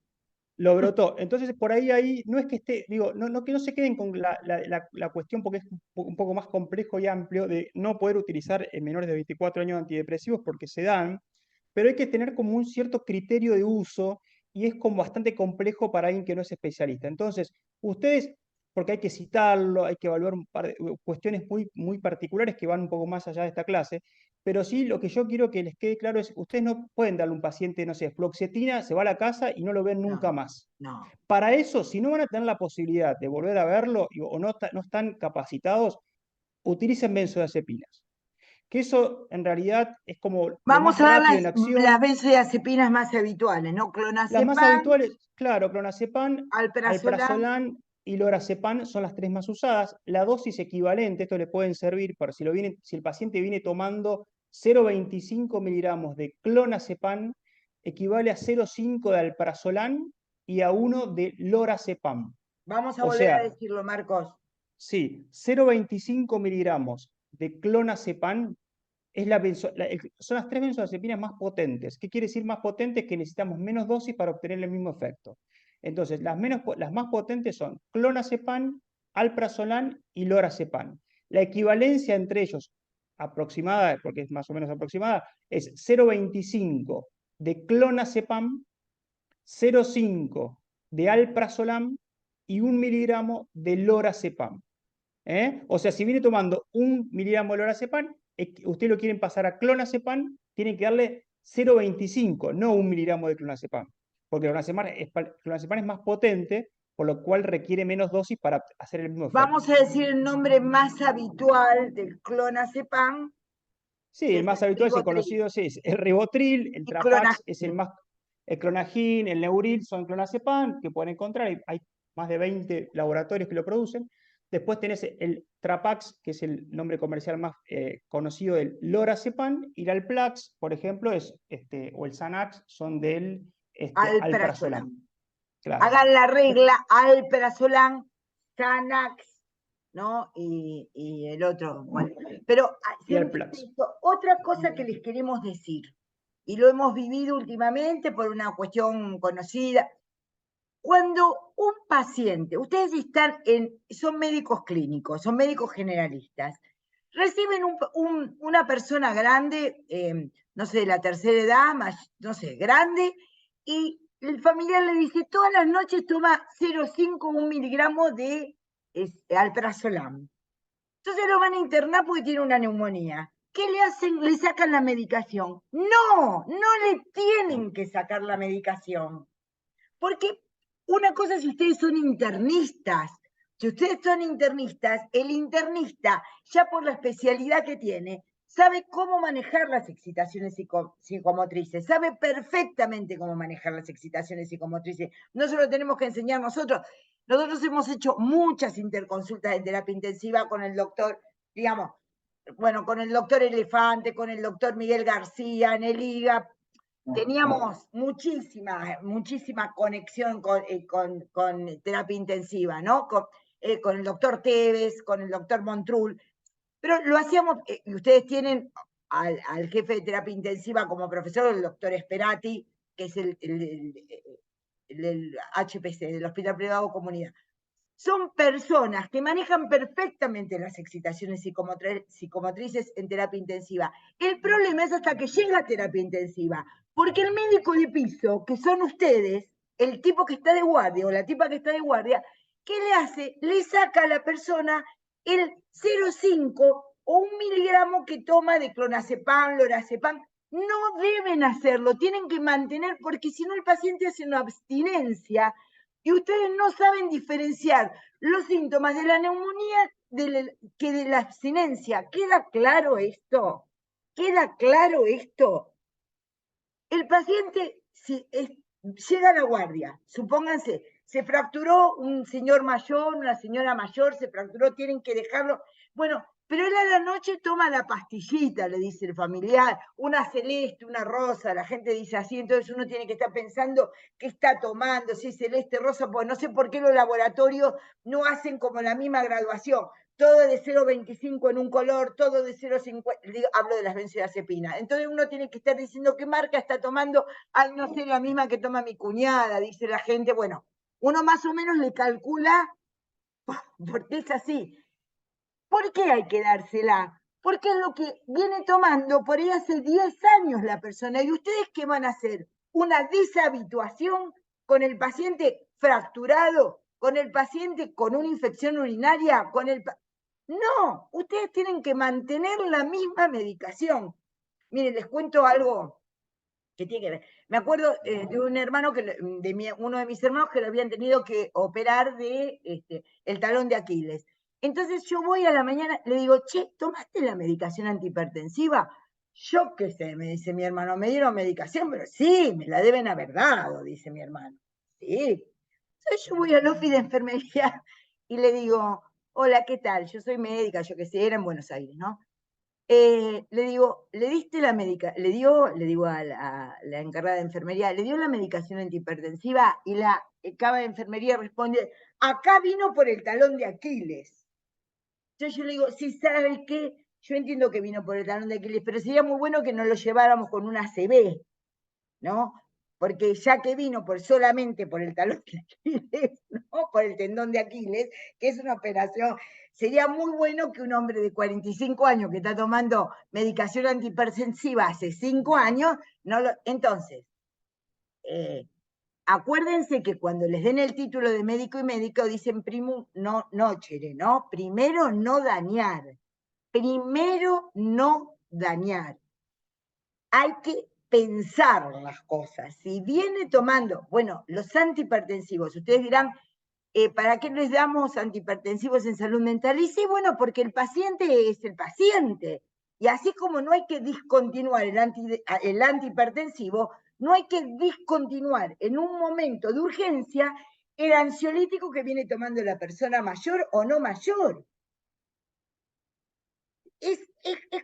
lo brotó. Entonces, por ahí no es que esté, digo, no que no se queden con la cuestión, porque es un poco más complejo y amplio, de no poder utilizar en menores de 24 años antidepresivos porque se dan, pero hay que tener como un cierto criterio de uso y es como bastante complejo para alguien que no es especialista. Entonces, ustedes, porque hay que citarlo, hay que evaluar un par de cuestiones muy, muy particulares que van un poco más allá de esta clase, pero sí lo que yo quiero que les quede claro es, ustedes no pueden darle a un paciente, no sé, fluoxetina, se va a la casa y no lo ven nunca No, más. no. Para eso, si no van a tener la posibilidad de volver a verlo o no están capacitados, utilicen benzodiazepinas. Que eso en realidad es como lo Vamos más a ver rápido en las acción. benzodiazepinas más habituales, ¿no? Las más Clonazepam, habituales, claro, clonazepam, alprazolam. alprazolam y lorazepam son las tres más usadas. La dosis equivalente, esto le pueden servir para si el paciente viene tomando 0,25 miligramos de clonazepam, equivale a 0,5 de alprazolam y a 1 de lorazepam. Vamos a O volver a sea, decirlo, Marcos. sí, 0,25 miligramos de clonazepam son las tres benzodiazepinas más potentes. ¿Qué quiere decir más potentes? Que necesitamos menos dosis para obtener el mismo efecto. Entonces, las más potentes son clonazepam, alprazolam y lorazepam. La equivalencia entre ellos, aproximada, porque es más o menos aproximada, es 0,25 de clonazepam, 0,5 de alprazolam y 1 miligramo de lorazepam. O sea, si viene tomando 1 miligramo de lorazepam, usted lo quieren pasar a clonazepam, tienen que darle 0,25, no 1 miligramo de clonazepam, porque clonazepam es más potente, por lo cual requiere menos dosis para hacer el mismo efecto. Vamos a decir el nombre más habitual del clonazepam, Sí, que el es más el habitual es el Rivotril. conocido, sí, es el Rivotril, el Y Trapax es clonazepam. el Clonagin, el Neuril son clonazepam, que pueden encontrar, hay más de 20 laboratorios que lo producen. Después tenés el Trapax, que es el nombre comercial más conocido del Lorazepam, y el Alplax, por ejemplo, o el Xanax, son del alprazolam. Alprazolam. Claro. Hagan la regla, alprazolam, Xanax, ¿no? Y el otro, bueno. Pero Y Alplax. otra cosa que les queremos decir, y lo hemos vivido últimamente por una cuestión conocida. Cuando un paciente, ustedes son médicos clínicos, son médicos generalistas, reciben una persona grande, no sé, de la tercera edad, no sé, grande, y el familiar le dice, todas las noches toma 0,5 1 miligramo de alprazolam. Entonces lo van a internar porque tiene una neumonía. ¿Qué le hacen? Le sacan la medicación. No, no le tienen que sacar la medicación. Porque una cosa es si ustedes son internistas. Si ustedes son internistas, el internista, ya por la especialidad que tiene, sabe cómo manejar las excitaciones psicomotrices, sabe perfectamente cómo manejar las excitaciones psicomotrices. No se lo tenemos que enseñar nosotros. Nosotros hemos hecho muchas interconsultas de terapia intensiva con el doctor, digamos, bueno, con el doctor Elefante, con el doctor Miguel García, en el IGA. Teníamos muchísima conexión con terapia intensiva, ¿no? Con el doctor Tevez, con el doctor Montrul, pero lo hacíamos, y ustedes tienen al jefe de terapia intensiva como profesor, el doctor Esperati, que es el HPC, del Hospital Privado Comunidad. Son personas que manejan perfectamente las excitaciones psicomotrices en terapia intensiva. El problema es hasta que llega a terapia intensiva, porque el médico de piso, que son ustedes, el tipo que está de guardia o la tipa que está de guardia, ¿qué le hace? Le saca a la persona el 0,5 o 1 miligramo que toma de clonazepam, lorazepam. No deben hacerlo, tienen que mantener, porque si no el paciente hace una abstinencia y ustedes no saben diferenciar los síntomas de la neumonía que de la abstinencia. ¿Queda claro esto? ¿Queda claro esto? El paciente, si llega a la guardia, supónganse, se fracturó un señor mayor, una señora mayor, se fracturó, tienen que dejarlo. Bueno, pero él a la noche toma la pastillita, le dice el familiar, una celeste, una rosa, la gente dice así, entonces uno tiene que estar pensando qué está tomando, si es celeste, rosa, pues no sé por qué los laboratorios no hacen como la misma graduación, todo de 0,25 en un color, todo de 0,50, hablo de las benzodiazepinas. Entonces uno tiene que estar diciendo qué marca está tomando, ay, no sé, la misma que toma mi cuñada, dice la gente. Bueno, uno más o menos le calcula, porque es así. ¿Por qué hay que dársela? Porque es lo que viene tomando por ahí hace 10 años la persona. ¿Y ustedes qué van a hacer? Una deshabituación con el paciente fracturado, con el paciente con una infección urinaria, No, ustedes tienen que mantener la misma medicación. Miren, les cuento algo que tiene que ver. Me acuerdo de un hermano, uno de mis hermanos que lo habían tenido que operar de el talón de Aquiles. Entonces yo voy a la mañana, le digo, che, ¿tomaste la medicación antihipertensiva? Yo qué sé, me dice mi hermano, me dieron medicación, pero sí, me la deben haber dado, dice mi hermano. Sí. Entonces yo voy al office de enfermería y le digo, hola, ¿qué tal? Yo soy médica, yo qué sé, era en Buenos Aires, ¿no? Le digo, ¿le diste la medicación? Le digo a la encargada de enfermería, ¿le dio la medicación antihipertensiva? Y la caba de enfermería responde, acá vino por el talón de Aquiles. Entonces yo le digo, sí, ¿sabe qué? Yo entiendo que vino por el talón de Aquiles, pero sería muy bueno que nos lo lleváramos con una ACV, ¿no? Porque ya que vino solamente por el talón de Aquiles, ¿no? Por el tendón de Aquiles, que es una operación, sería muy bueno que un hombre de 45 años que está tomando medicación antihipertensiva hace 5 años, entonces, acuérdense que cuando les den el título de médico y médico dicen primum nocere, ¿no? Primero no dañar. Primero no dañar. Hay que pensar las cosas. Si viene tomando, bueno, los antihipertensivos, ustedes dirán, ¿para qué les damos antihipertensivos en salud mental? Y sí, bueno, porque el paciente es el paciente. Y así como no hay que discontinuar el antihipertensivo, no hay que discontinuar en un momento de urgencia el ansiolítico que viene tomando la persona mayor o no mayor. Es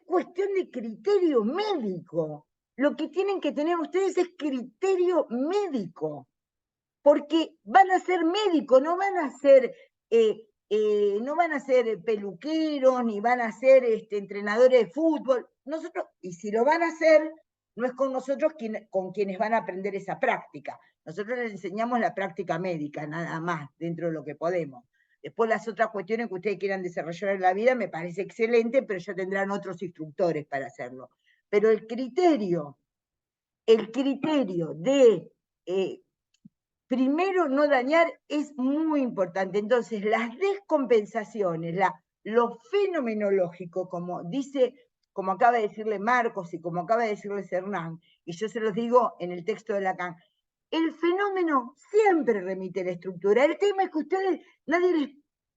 cuestión de criterio médico. Lo que tienen que tener ustedes es criterio médico, porque van a ser médicos, no van a ser peluqueros, ni van a ser entrenadores de fútbol. Nosotros, y si lo van a hacer, no es con nosotros con quienes van a aprender esa práctica. Nosotros les enseñamos la práctica médica, nada más, dentro de lo que podemos. Después las otras cuestiones que ustedes quieran desarrollar en la vida me parece excelente, pero ya tendrán otros instructores para hacerlo. Pero el criterio de primero no dañar es muy importante. Entonces, las descompensaciones, lo fenomenológico, como acaba de decirle Marcos y como acaba de decirle Hernán, y yo se los digo en el texto de Lacan, el fenómeno siempre remite a la estructura. El tema es que nadie les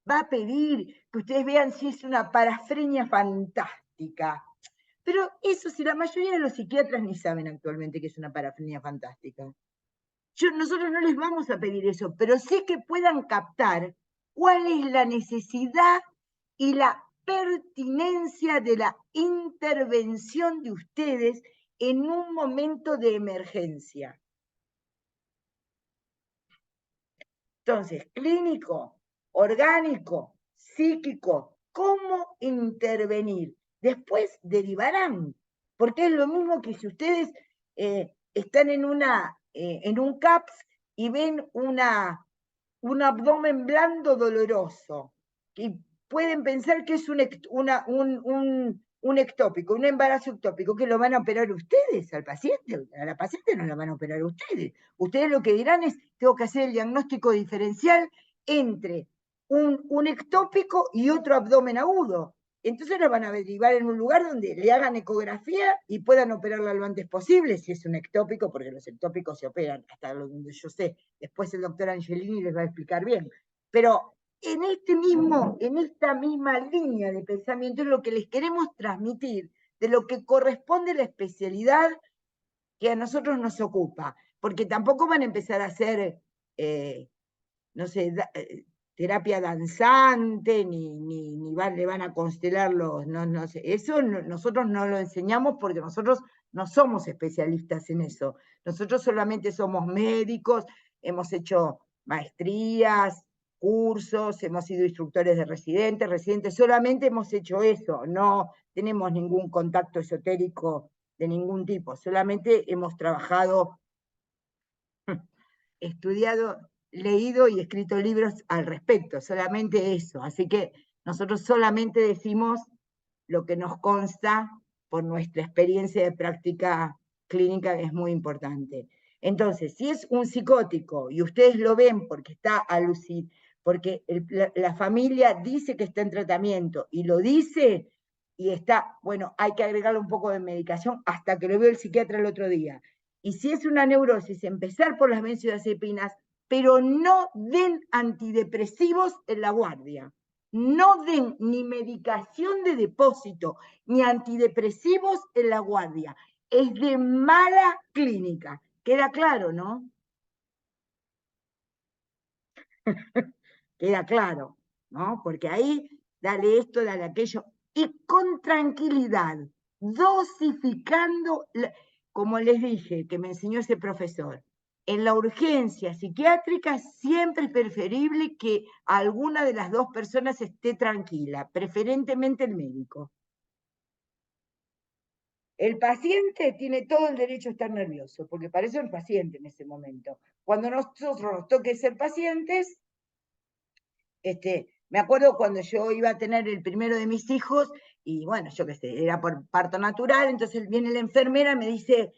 va a pedir que ustedes vean si es una parafrenia fantástica. Pero eso, si la mayoría de los psiquiatras ni saben actualmente que es una parafrenia fantástica. Nosotros no les vamos a pedir eso, pero sí que puedan captar cuál es la necesidad y la pertinencia de la intervención de ustedes en un momento de emergencia. Entonces, clínico, orgánico, psíquico, ¿cómo intervenir? Después derivarán, porque es lo mismo que si ustedes están en un CAPS y ven un abdomen blando doloroso, y pueden pensar que es un ectópico, un embarazo ectópico, que lo van a operar ustedes al paciente. A la paciente no la van a operar ustedes. Ustedes lo que dirán es, tengo que hacer el diagnóstico diferencial entre un ectópico y otro abdomen agudo. Entonces la van a derivar en un lugar donde le hagan ecografía y puedan operarla lo antes posible, si es un ectópico, porque los ectópicos se operan, hasta donde yo sé. Después el doctor Angelini les va a explicar bien. Pero en esta misma línea de pensamiento es lo que les queremos transmitir, de lo que corresponde a la especialidad que a nosotros nos ocupa. Porque tampoco van a empezar a hacer, no sé, terapia danzante, ni le van a constelar no sé. Eso nosotros no lo enseñamos porque nosotros no somos especialistas en eso. Nosotros solamente somos médicos, hemos hecho maestrías, cursos, hemos sido instructores de residentes, solamente hemos hecho eso, no tenemos ningún contacto esotérico de ningún tipo, solamente hemos trabajado, estudiado, leído y escrito libros al respecto, solamente eso. Así que nosotros solamente decimos lo que nos consta por nuestra experiencia de práctica clínica, que es muy importante. Entonces, si es un psicótico y ustedes lo ven porque está alucinado, porque la familia dice que está en tratamiento y lo dice y está, bueno, hay que agregarle un poco de medicación hasta que lo veo el psiquiatra el otro día. Y si es una neurosis, empezar por las benzodiazepinas, pero no den antidepresivos en la guardia. No den ni medicación de depósito, ni antidepresivos en la guardia. Es de mala clínica. Queda claro, ¿no? Queda claro, ¿no? Porque ahí, dale esto, dale aquello, y con tranquilidad, dosificando, como les dije, que me enseñó ese profesor, en la urgencia psiquiátrica siempre es preferible que alguna de las dos personas esté tranquila, preferentemente el médico. El paciente tiene todo el derecho a estar nervioso, porque para eso es el paciente en ese momento. Cuando nosotros nos toque ser pacientes, me acuerdo cuando yo iba a tener el primero de mis hijos, y bueno, yo qué sé, era por parto natural, entonces viene la enfermera y me dice,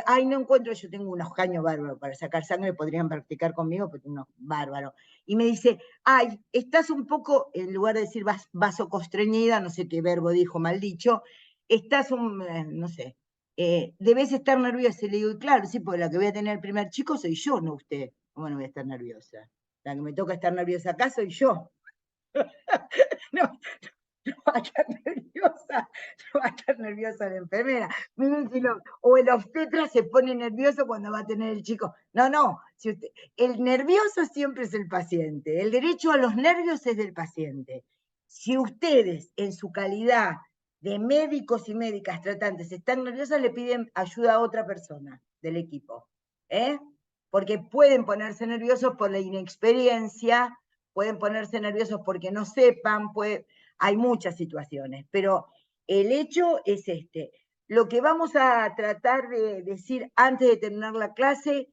ay, no encuentro, yo tengo unos caños bárbaros para sacar sangre, podrían practicar conmigo, pero unos bárbaros. Y me dice, ay, estás un poco, en lugar de decir vasoconstreñida, no sé qué verbo dijo, mal dicho, estás no sé, debes estar nerviosa. Y le digo, claro, sí, porque la que voy a tener el primer chico soy yo, no usted. ¿Cómo no voy a estar nerviosa? La que me toca estar nerviosa acá soy yo. No, no va a estar nerviosa, no va a estar nerviosa la enfermera. Miren si o el obstetra se pone nervioso cuando va a tener el chico. No, no, si usted, el nervioso siempre es el paciente, el derecho a los nervios es del paciente. Si ustedes, en su calidad de médicos y médicas tratantes, están nerviosos, le piden ayuda a otra persona del equipo, porque pueden ponerse nerviosos por la inexperiencia, pueden ponerse nerviosos porque no sepan, hay muchas situaciones, pero el hecho es este. Lo que vamos a tratar de decir antes de terminar la clase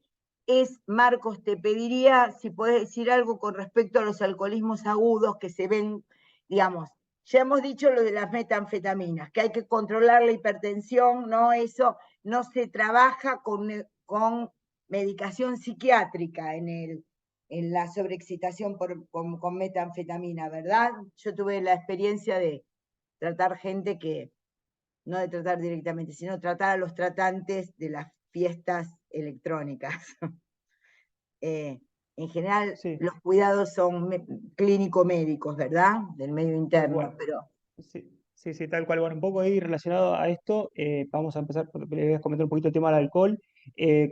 es, Marcos, te pediría si podés decir algo con respecto a los alcoholismos agudos que se ven, digamos, ya hemos dicho lo de las metanfetaminas, que hay que controlar la hipertensión, ¿no? Eso no se trabaja con medicación psiquiátrica en la sobreexcitación con metanfetamina, ¿verdad? Yo tuve la experiencia de tratar gente que, no de tratar directamente, sino tratar a los tratantes de las fiestas electrónicas. En general, Sí, los cuidados son clínico-médicos, ¿verdad? Del medio tal interno, cual. pero Sí, sí, sí, tal cual. Bueno, un poco ahí relacionado a esto, vamos a empezar, le voy a comentar un poquito el tema del alcohol.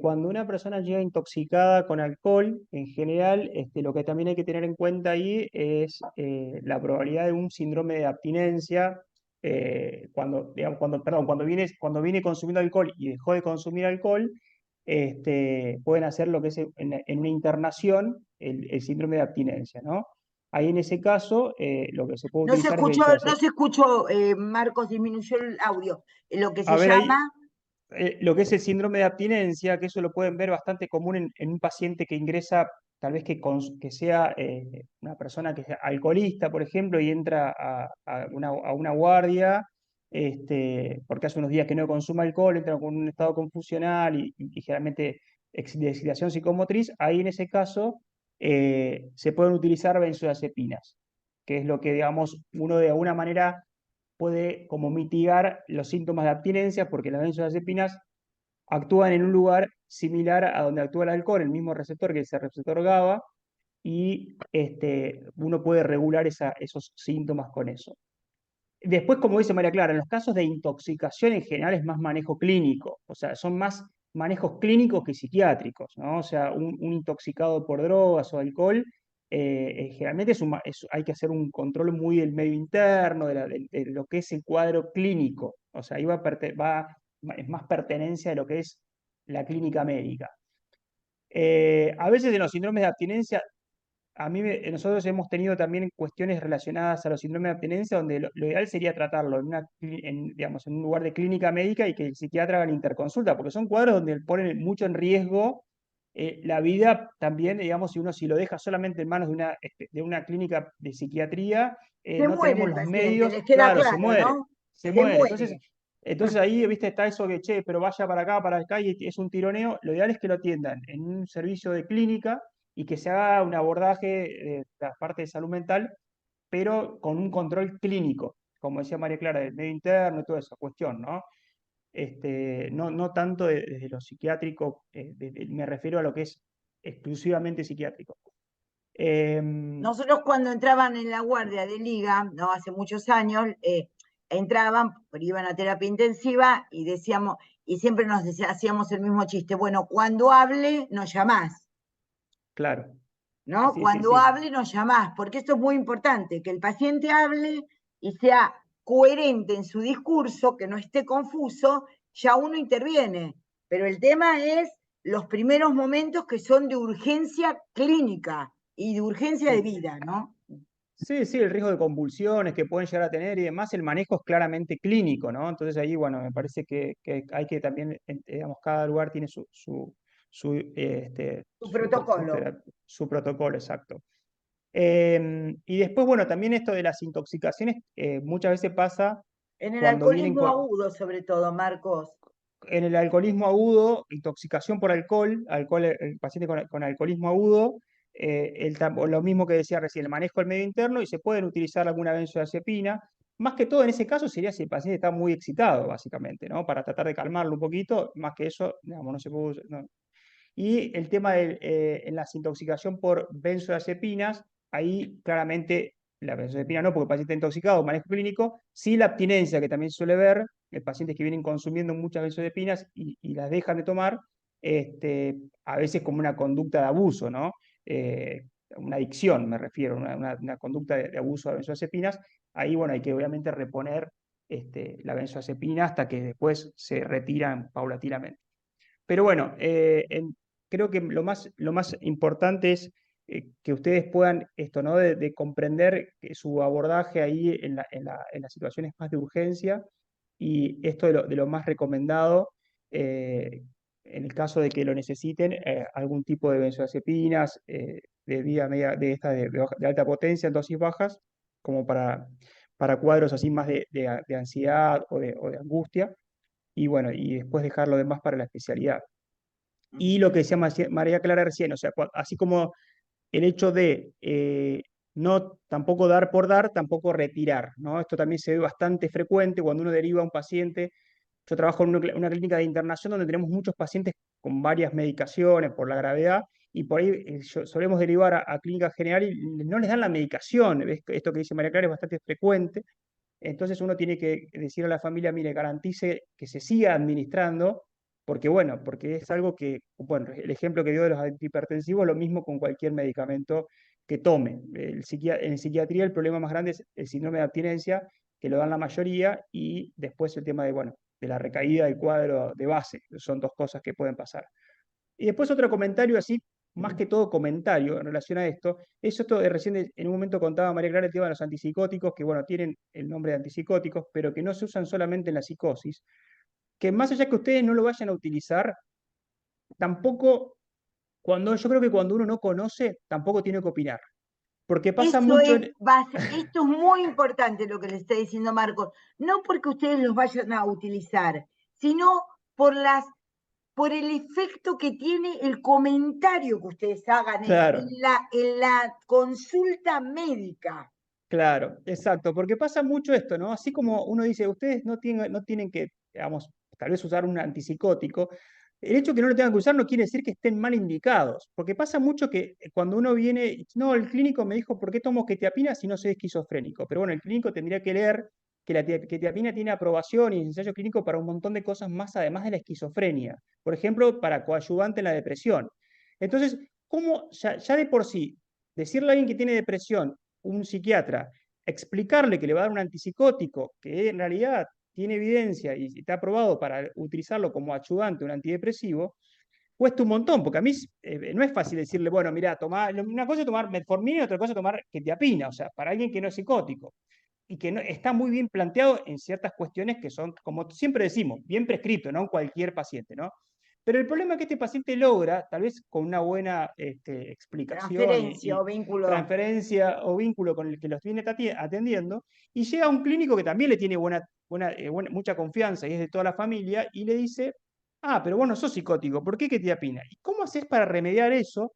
Cuando una persona llega intoxicada con alcohol, en general, lo que también hay que tener en cuenta ahí es la probabilidad de un síndrome de abstinencia. Digamos, perdón, cuando viene consumiendo alcohol y dejó de consumir alcohol, pueden hacer lo que es en una internación el síndrome de abstinencia, ¿no? Ahí en ese caso, lo que se puede no se utilizar es escuchó, no benzodiazepina. se escuchó, Marcos, disminuyó el audio. Lo que se A ver, ahí, llama, lo que es el síndrome de abstinencia, que eso lo pueden ver bastante común en un paciente que ingresa, tal vez que sea una persona que sea alcoholista, por ejemplo, y entra a una guardia, porque hace unos días que no consume alcohol, entra con un estado confusional y generalmente de excitación psicomotriz. Ahí en ese caso se pueden utilizar benzodiazepinas, que es lo que, digamos, uno de alguna manera puede como mitigar los síntomas de abstinencia, porque las benzodiazepinas actúan en un lugar similar a donde actúa el alcohol, el mismo receptor que es el receptor GABA, y uno puede regular esos síntomas con eso. Después, como dice María Clara, en los casos de intoxicación en general es más manejo clínico, o sea, son más manejos clínicos que psiquiátricos, ¿no? O sea, un intoxicado por drogas o alcohol, generalmente hay que hacer un control muy del medio interno, de lo que es el cuadro clínico, o sea, ahí es más pertenencia de lo que es la clínica médica. A veces en los síndromes de abstinencia nosotros hemos tenido también cuestiones relacionadas a los síndromes de abstinencia donde lo ideal sería tratarlo digamos, en un lugar de clínica médica y que el psiquiatra haga la interconsulta, porque son cuadros donde ponen mucho en riesgo la vida también, digamos, si lo deja solamente en manos de una clínica de psiquiatría, se no muere tenemos el los paciente, medios, les queda claro, se claro, muere, ¿no? se Se muere. Entonces, muere. entonces ahí, viste, está eso que, che, pero vaya para acá, y es un tironeo. Lo ideal es que lo atiendan en un servicio de clínica y que se haga un abordaje de la parte de salud mental, pero con un control clínico, como decía María Clara, del medio interno y toda esa cuestión, ¿no? No tanto desde lo psiquiátrico, me refiero a lo que es exclusivamente psiquiátrico. Nosotros cuando entraban en la guardia de liga, no hace muchos años, entraban, pero iban a terapia intensiva y decíamos, y siempre hacíamos el mismo chiste, bueno, cuando hable, nos llamás, Claro, ¿no? sí, sí, Cuando sí. hable, nos llamás, porque esto es muy importante, que el paciente hable y sea coherente en su discurso, que no esté confuso, ya uno interviene. Pero el tema es los primeros momentos que son de urgencia clínica y de urgencia de Sí. vida, ¿no? Sí, sí, el riesgo de convulsiones que pueden llegar a tener y demás, el manejo es claramente clínico, ¿no? Entonces ahí, bueno, me parece que hay que también, digamos, cada lugar tiene Su protocolo. su protocolo, exacto. Y después, bueno, también esto de las intoxicaciones muchas veces pasa En el cuando vienen alcoholismo agudo, sobre todo, Marcos. en el alcoholismo agudo, intoxicación por alcohol, el paciente con alcoholismo agudo, lo mismo que decía recién, el manejo del medio interno y se pueden utilizar alguna benzodiazepina. Más que todo en ese caso sería si el paciente está muy excitado, básicamente, ¿no? Para tratar de calmarlo un poquito, más que eso, digamos, no se puede no. Y el tema en la intoxicación por benzodiazepinas, ahí claramente la benzodiazepina no, porque el paciente está intoxicado, manejo clínico, sí la abstinencia que también se suele ver, pacientes que vienen consumiendo muchas benzodiazepinas y las dejan de tomar, a veces como una conducta de abuso, ¿no? Una adicción, me refiero, una conducta de abuso de benzodiazepinas, ahí, bueno, hay que obviamente reponer la benzodiazepina hasta que después se retiran paulatinamente. Pero bueno, creo que lo más importante es que ustedes puedan esto, ¿no? De comprender que su abordaje ahí en las situaciones más de urgencia y esto de lo más recomendado, eh, en el caso de que lo necesiten, algún tipo de benzodiazepinas de vía media, de alta potencia en dosis bajas, como para cuadros así más de ansiedad o de angustia, y bueno, y después dejar lo demás para la especialidad. Y lo que decía María Clara recién, o sea, así como el hecho de no tampoco dar por dar, tampoco retirar, ¿no? Esto también se ve bastante frecuente cuando uno deriva a un paciente. Yo trabajo en una clínica de internación donde tenemos muchos pacientes con varias medicaciones por la gravedad y por ahí solemos derivar a clínica general y no les dan la medicación. ¿Ves? Esto que dice María Clara es bastante frecuente. Entonces uno tiene que decir a la familia, mire, garantice que se siga administrando, porque bueno, porque es algo que, bueno, el ejemplo que dio de los antihipertensivos, lo mismo con cualquier medicamento que tome. En psiquiatría el problema más grande es el síndrome de abstinencia, que lo dan la mayoría, y después el tema de, bueno, de la recaída del cuadro de base. Son dos cosas que pueden pasar. Y después otro comentario así, más que todo comentario en relación a esto, es esto de recién en un momento contaba María Clara el tema de los antipsicóticos, que bueno, tienen el nombre de antipsicóticos, pero que no se usan solamente en la psicosis, que más allá que ustedes no lo vayan a utilizar, tampoco, yo creo que cuando uno no conoce, tampoco tiene que opinar, porque pasa Eso mucho, es esto es muy importante lo que le está diciendo Marcos, no porque ustedes los vayan a utilizar, sino por el efecto que tiene el comentario que ustedes hagan claro, en la consulta médica. claro, exacto, porque pasa mucho esto, ¿no? Así como uno dice, ustedes no tienen que, digamos, tal vez usar un antipsicótico, el hecho de que no lo tengan que usar no quiere decir que estén mal indicados, porque pasa mucho que cuando uno viene, no, el clínico me dijo, ¿por qué tomo quetiapina si no soy esquizofrénico? Pero bueno, el clínico tendría que leer que la quetiapina tiene aprobación y ensayo clínico para un montón de cosas más, además de la esquizofrenia. Por ejemplo, para coadyuvante en la depresión. Entonces, ¿cómo ya de por sí decirle a alguien que tiene depresión, un psiquiatra, explicarle que le va a dar un antipsicótico, que en realidad tiene evidencia y está aprobado para utilizarlo como ayudante, un antidepresivo, cuesta un montón, porque a mí no es fácil decirle, bueno, mira, una cosa es tomar metformina y otra cosa es tomar quetiapina, o sea, para alguien que no es psicótico y que no, está muy bien planteado en ciertas cuestiones que son, como siempre decimos, bien prescrito, no en cualquier paciente, ¿no? Pero el problema es que este paciente logra, tal vez con una buena explicación Transferencia o vínculo. transferencia o vínculo con el que los viene atendiendo, y llega a un clínico que también le tiene mucha confianza y es de toda la familia, y le dice, ah, pero vos no sos psicótico, ¿por qué quetiapina? ¿Y cómo haces para remediar eso?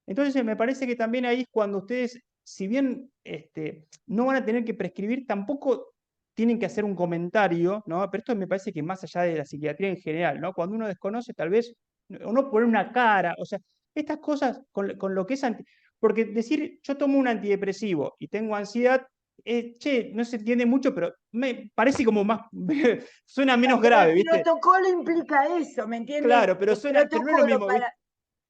Entonces me parece que también ahí es cuando ustedes, si bien no van a tener que prescribir, tampoco tienen que hacer un comentario, ¿no? Pero esto me parece que más allá de la psiquiatría en general, ¿no? Cuando uno desconoce, tal vez, o no poner una cara, o sea, estas cosas con lo que es porque decir yo tomo un antidepresivo y tengo ansiedad, che, no se entiende mucho, pero me parece como más, suena menos Pero grave, el ¿viste? protocolo implica eso, ¿me entiendes? Claro, El pero no es lo protocolo mismo, ¿viste?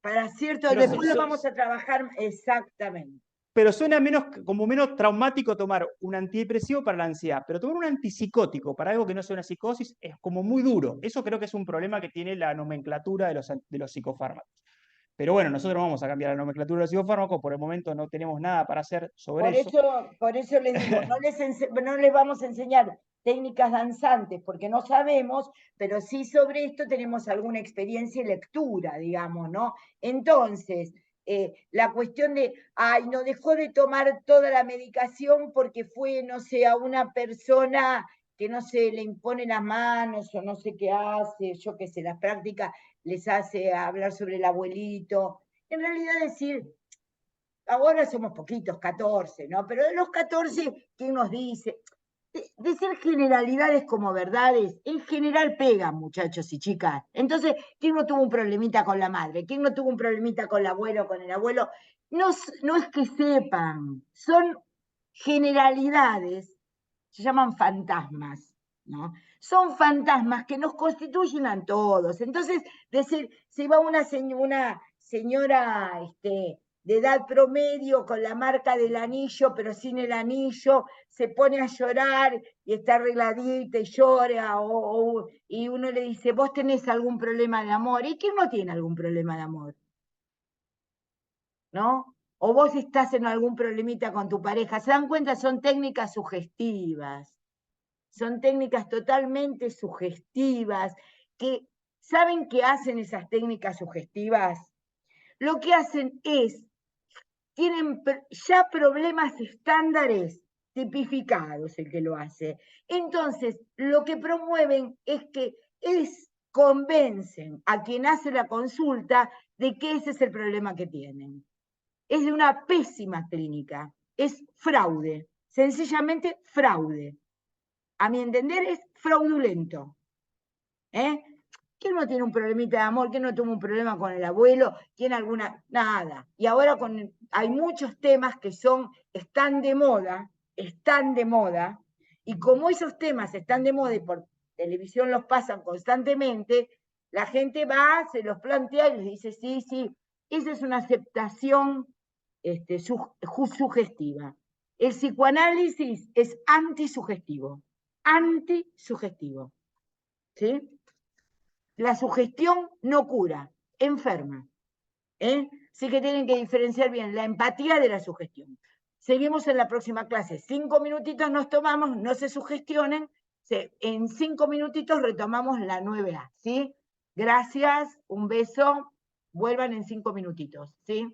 para cierto, Pero después lo vamos a trabajar exactamente. Pero suena como menos traumático tomar un antidepresivo para la ansiedad, pero tomar un antipsicótico para algo que no sea una psicosis es como muy duro. Eso creo que es un problema que tiene la nomenclatura de los psicofármacos. Pero bueno, nosotros no vamos a cambiar la nomenclatura de los psicofármacos, por el momento no tenemos nada para hacer sobre eso. Por eso les digo, no les vamos a enseñar técnicas danzantes porque no sabemos, pero sí sobre esto tenemos alguna experiencia y lectura, digamos, ¿no? Entonces, la cuestión de, ay, no dejó de tomar toda la medicación porque fue, no sé, a una persona que no se le impone las manos o no sé qué hace, yo qué sé, las prácticas les hace hablar sobre el abuelito. En realidad decir, ahora somos poquitos, 14, ¿no? Pero de los 14, ¿quién nos dice? De ser generalidades como verdades, en general pegan, muchachos y chicas. Entonces, ¿quién no tuvo un problemita con la madre? ¿Quién no tuvo un problemita con el abuelo, con el abuelo? No, no es que sepan, son generalidades, se llaman fantasmas, ¿no? Son fantasmas que nos constituyen a todos. Entonces, decir, si va una señora de edad promedio con la marca del anillo, pero sin el anillo, se pone a llorar y está arregladita y llora, y uno le dice, ¿vos tenés algún problema de amor? ¿Y quién no tiene algún problema de amor? ¿No? O vos estás en algún problemita con tu pareja. ¿Se dan cuenta? Son técnicas sugestivas. Son técnicas totalmente sugestivas, que, ¿saben qué hacen esas técnicas sugestivas? Lo que hacen es, tienen ya problemas estándares tipificados el que lo hace. Entonces, lo que promueven es que convencen a quien hace la consulta de que ese es el problema que tienen. Es de una pésima clínica, es fraude, sencillamente fraude. A mi entender es fraudulento. ¿Quién no tiene un problemita de amor? ¿Quién no tuvo un problema con el abuelo? ¿Quién alguna? Nada. Y ahora hay muchos temas que están de moda, y como esos temas están de moda y por televisión los pasan constantemente, la gente va, se los plantea y les dice, sí, sí, esa es una aceptación sugestiva. El psicoanálisis es antisugestivo. Antisugestivo. ¿Sí? La sugestión no cura, enferma. Sí que tienen que diferenciar bien la empatía de la sugestión. Seguimos en la próxima clase. 5 minutitos nos tomamos, no se sugestionen. En 5 minutitos retomamos la 9A. ¿Sí? Gracias, un beso. Vuelvan en 5 minutitos. ¿Sí?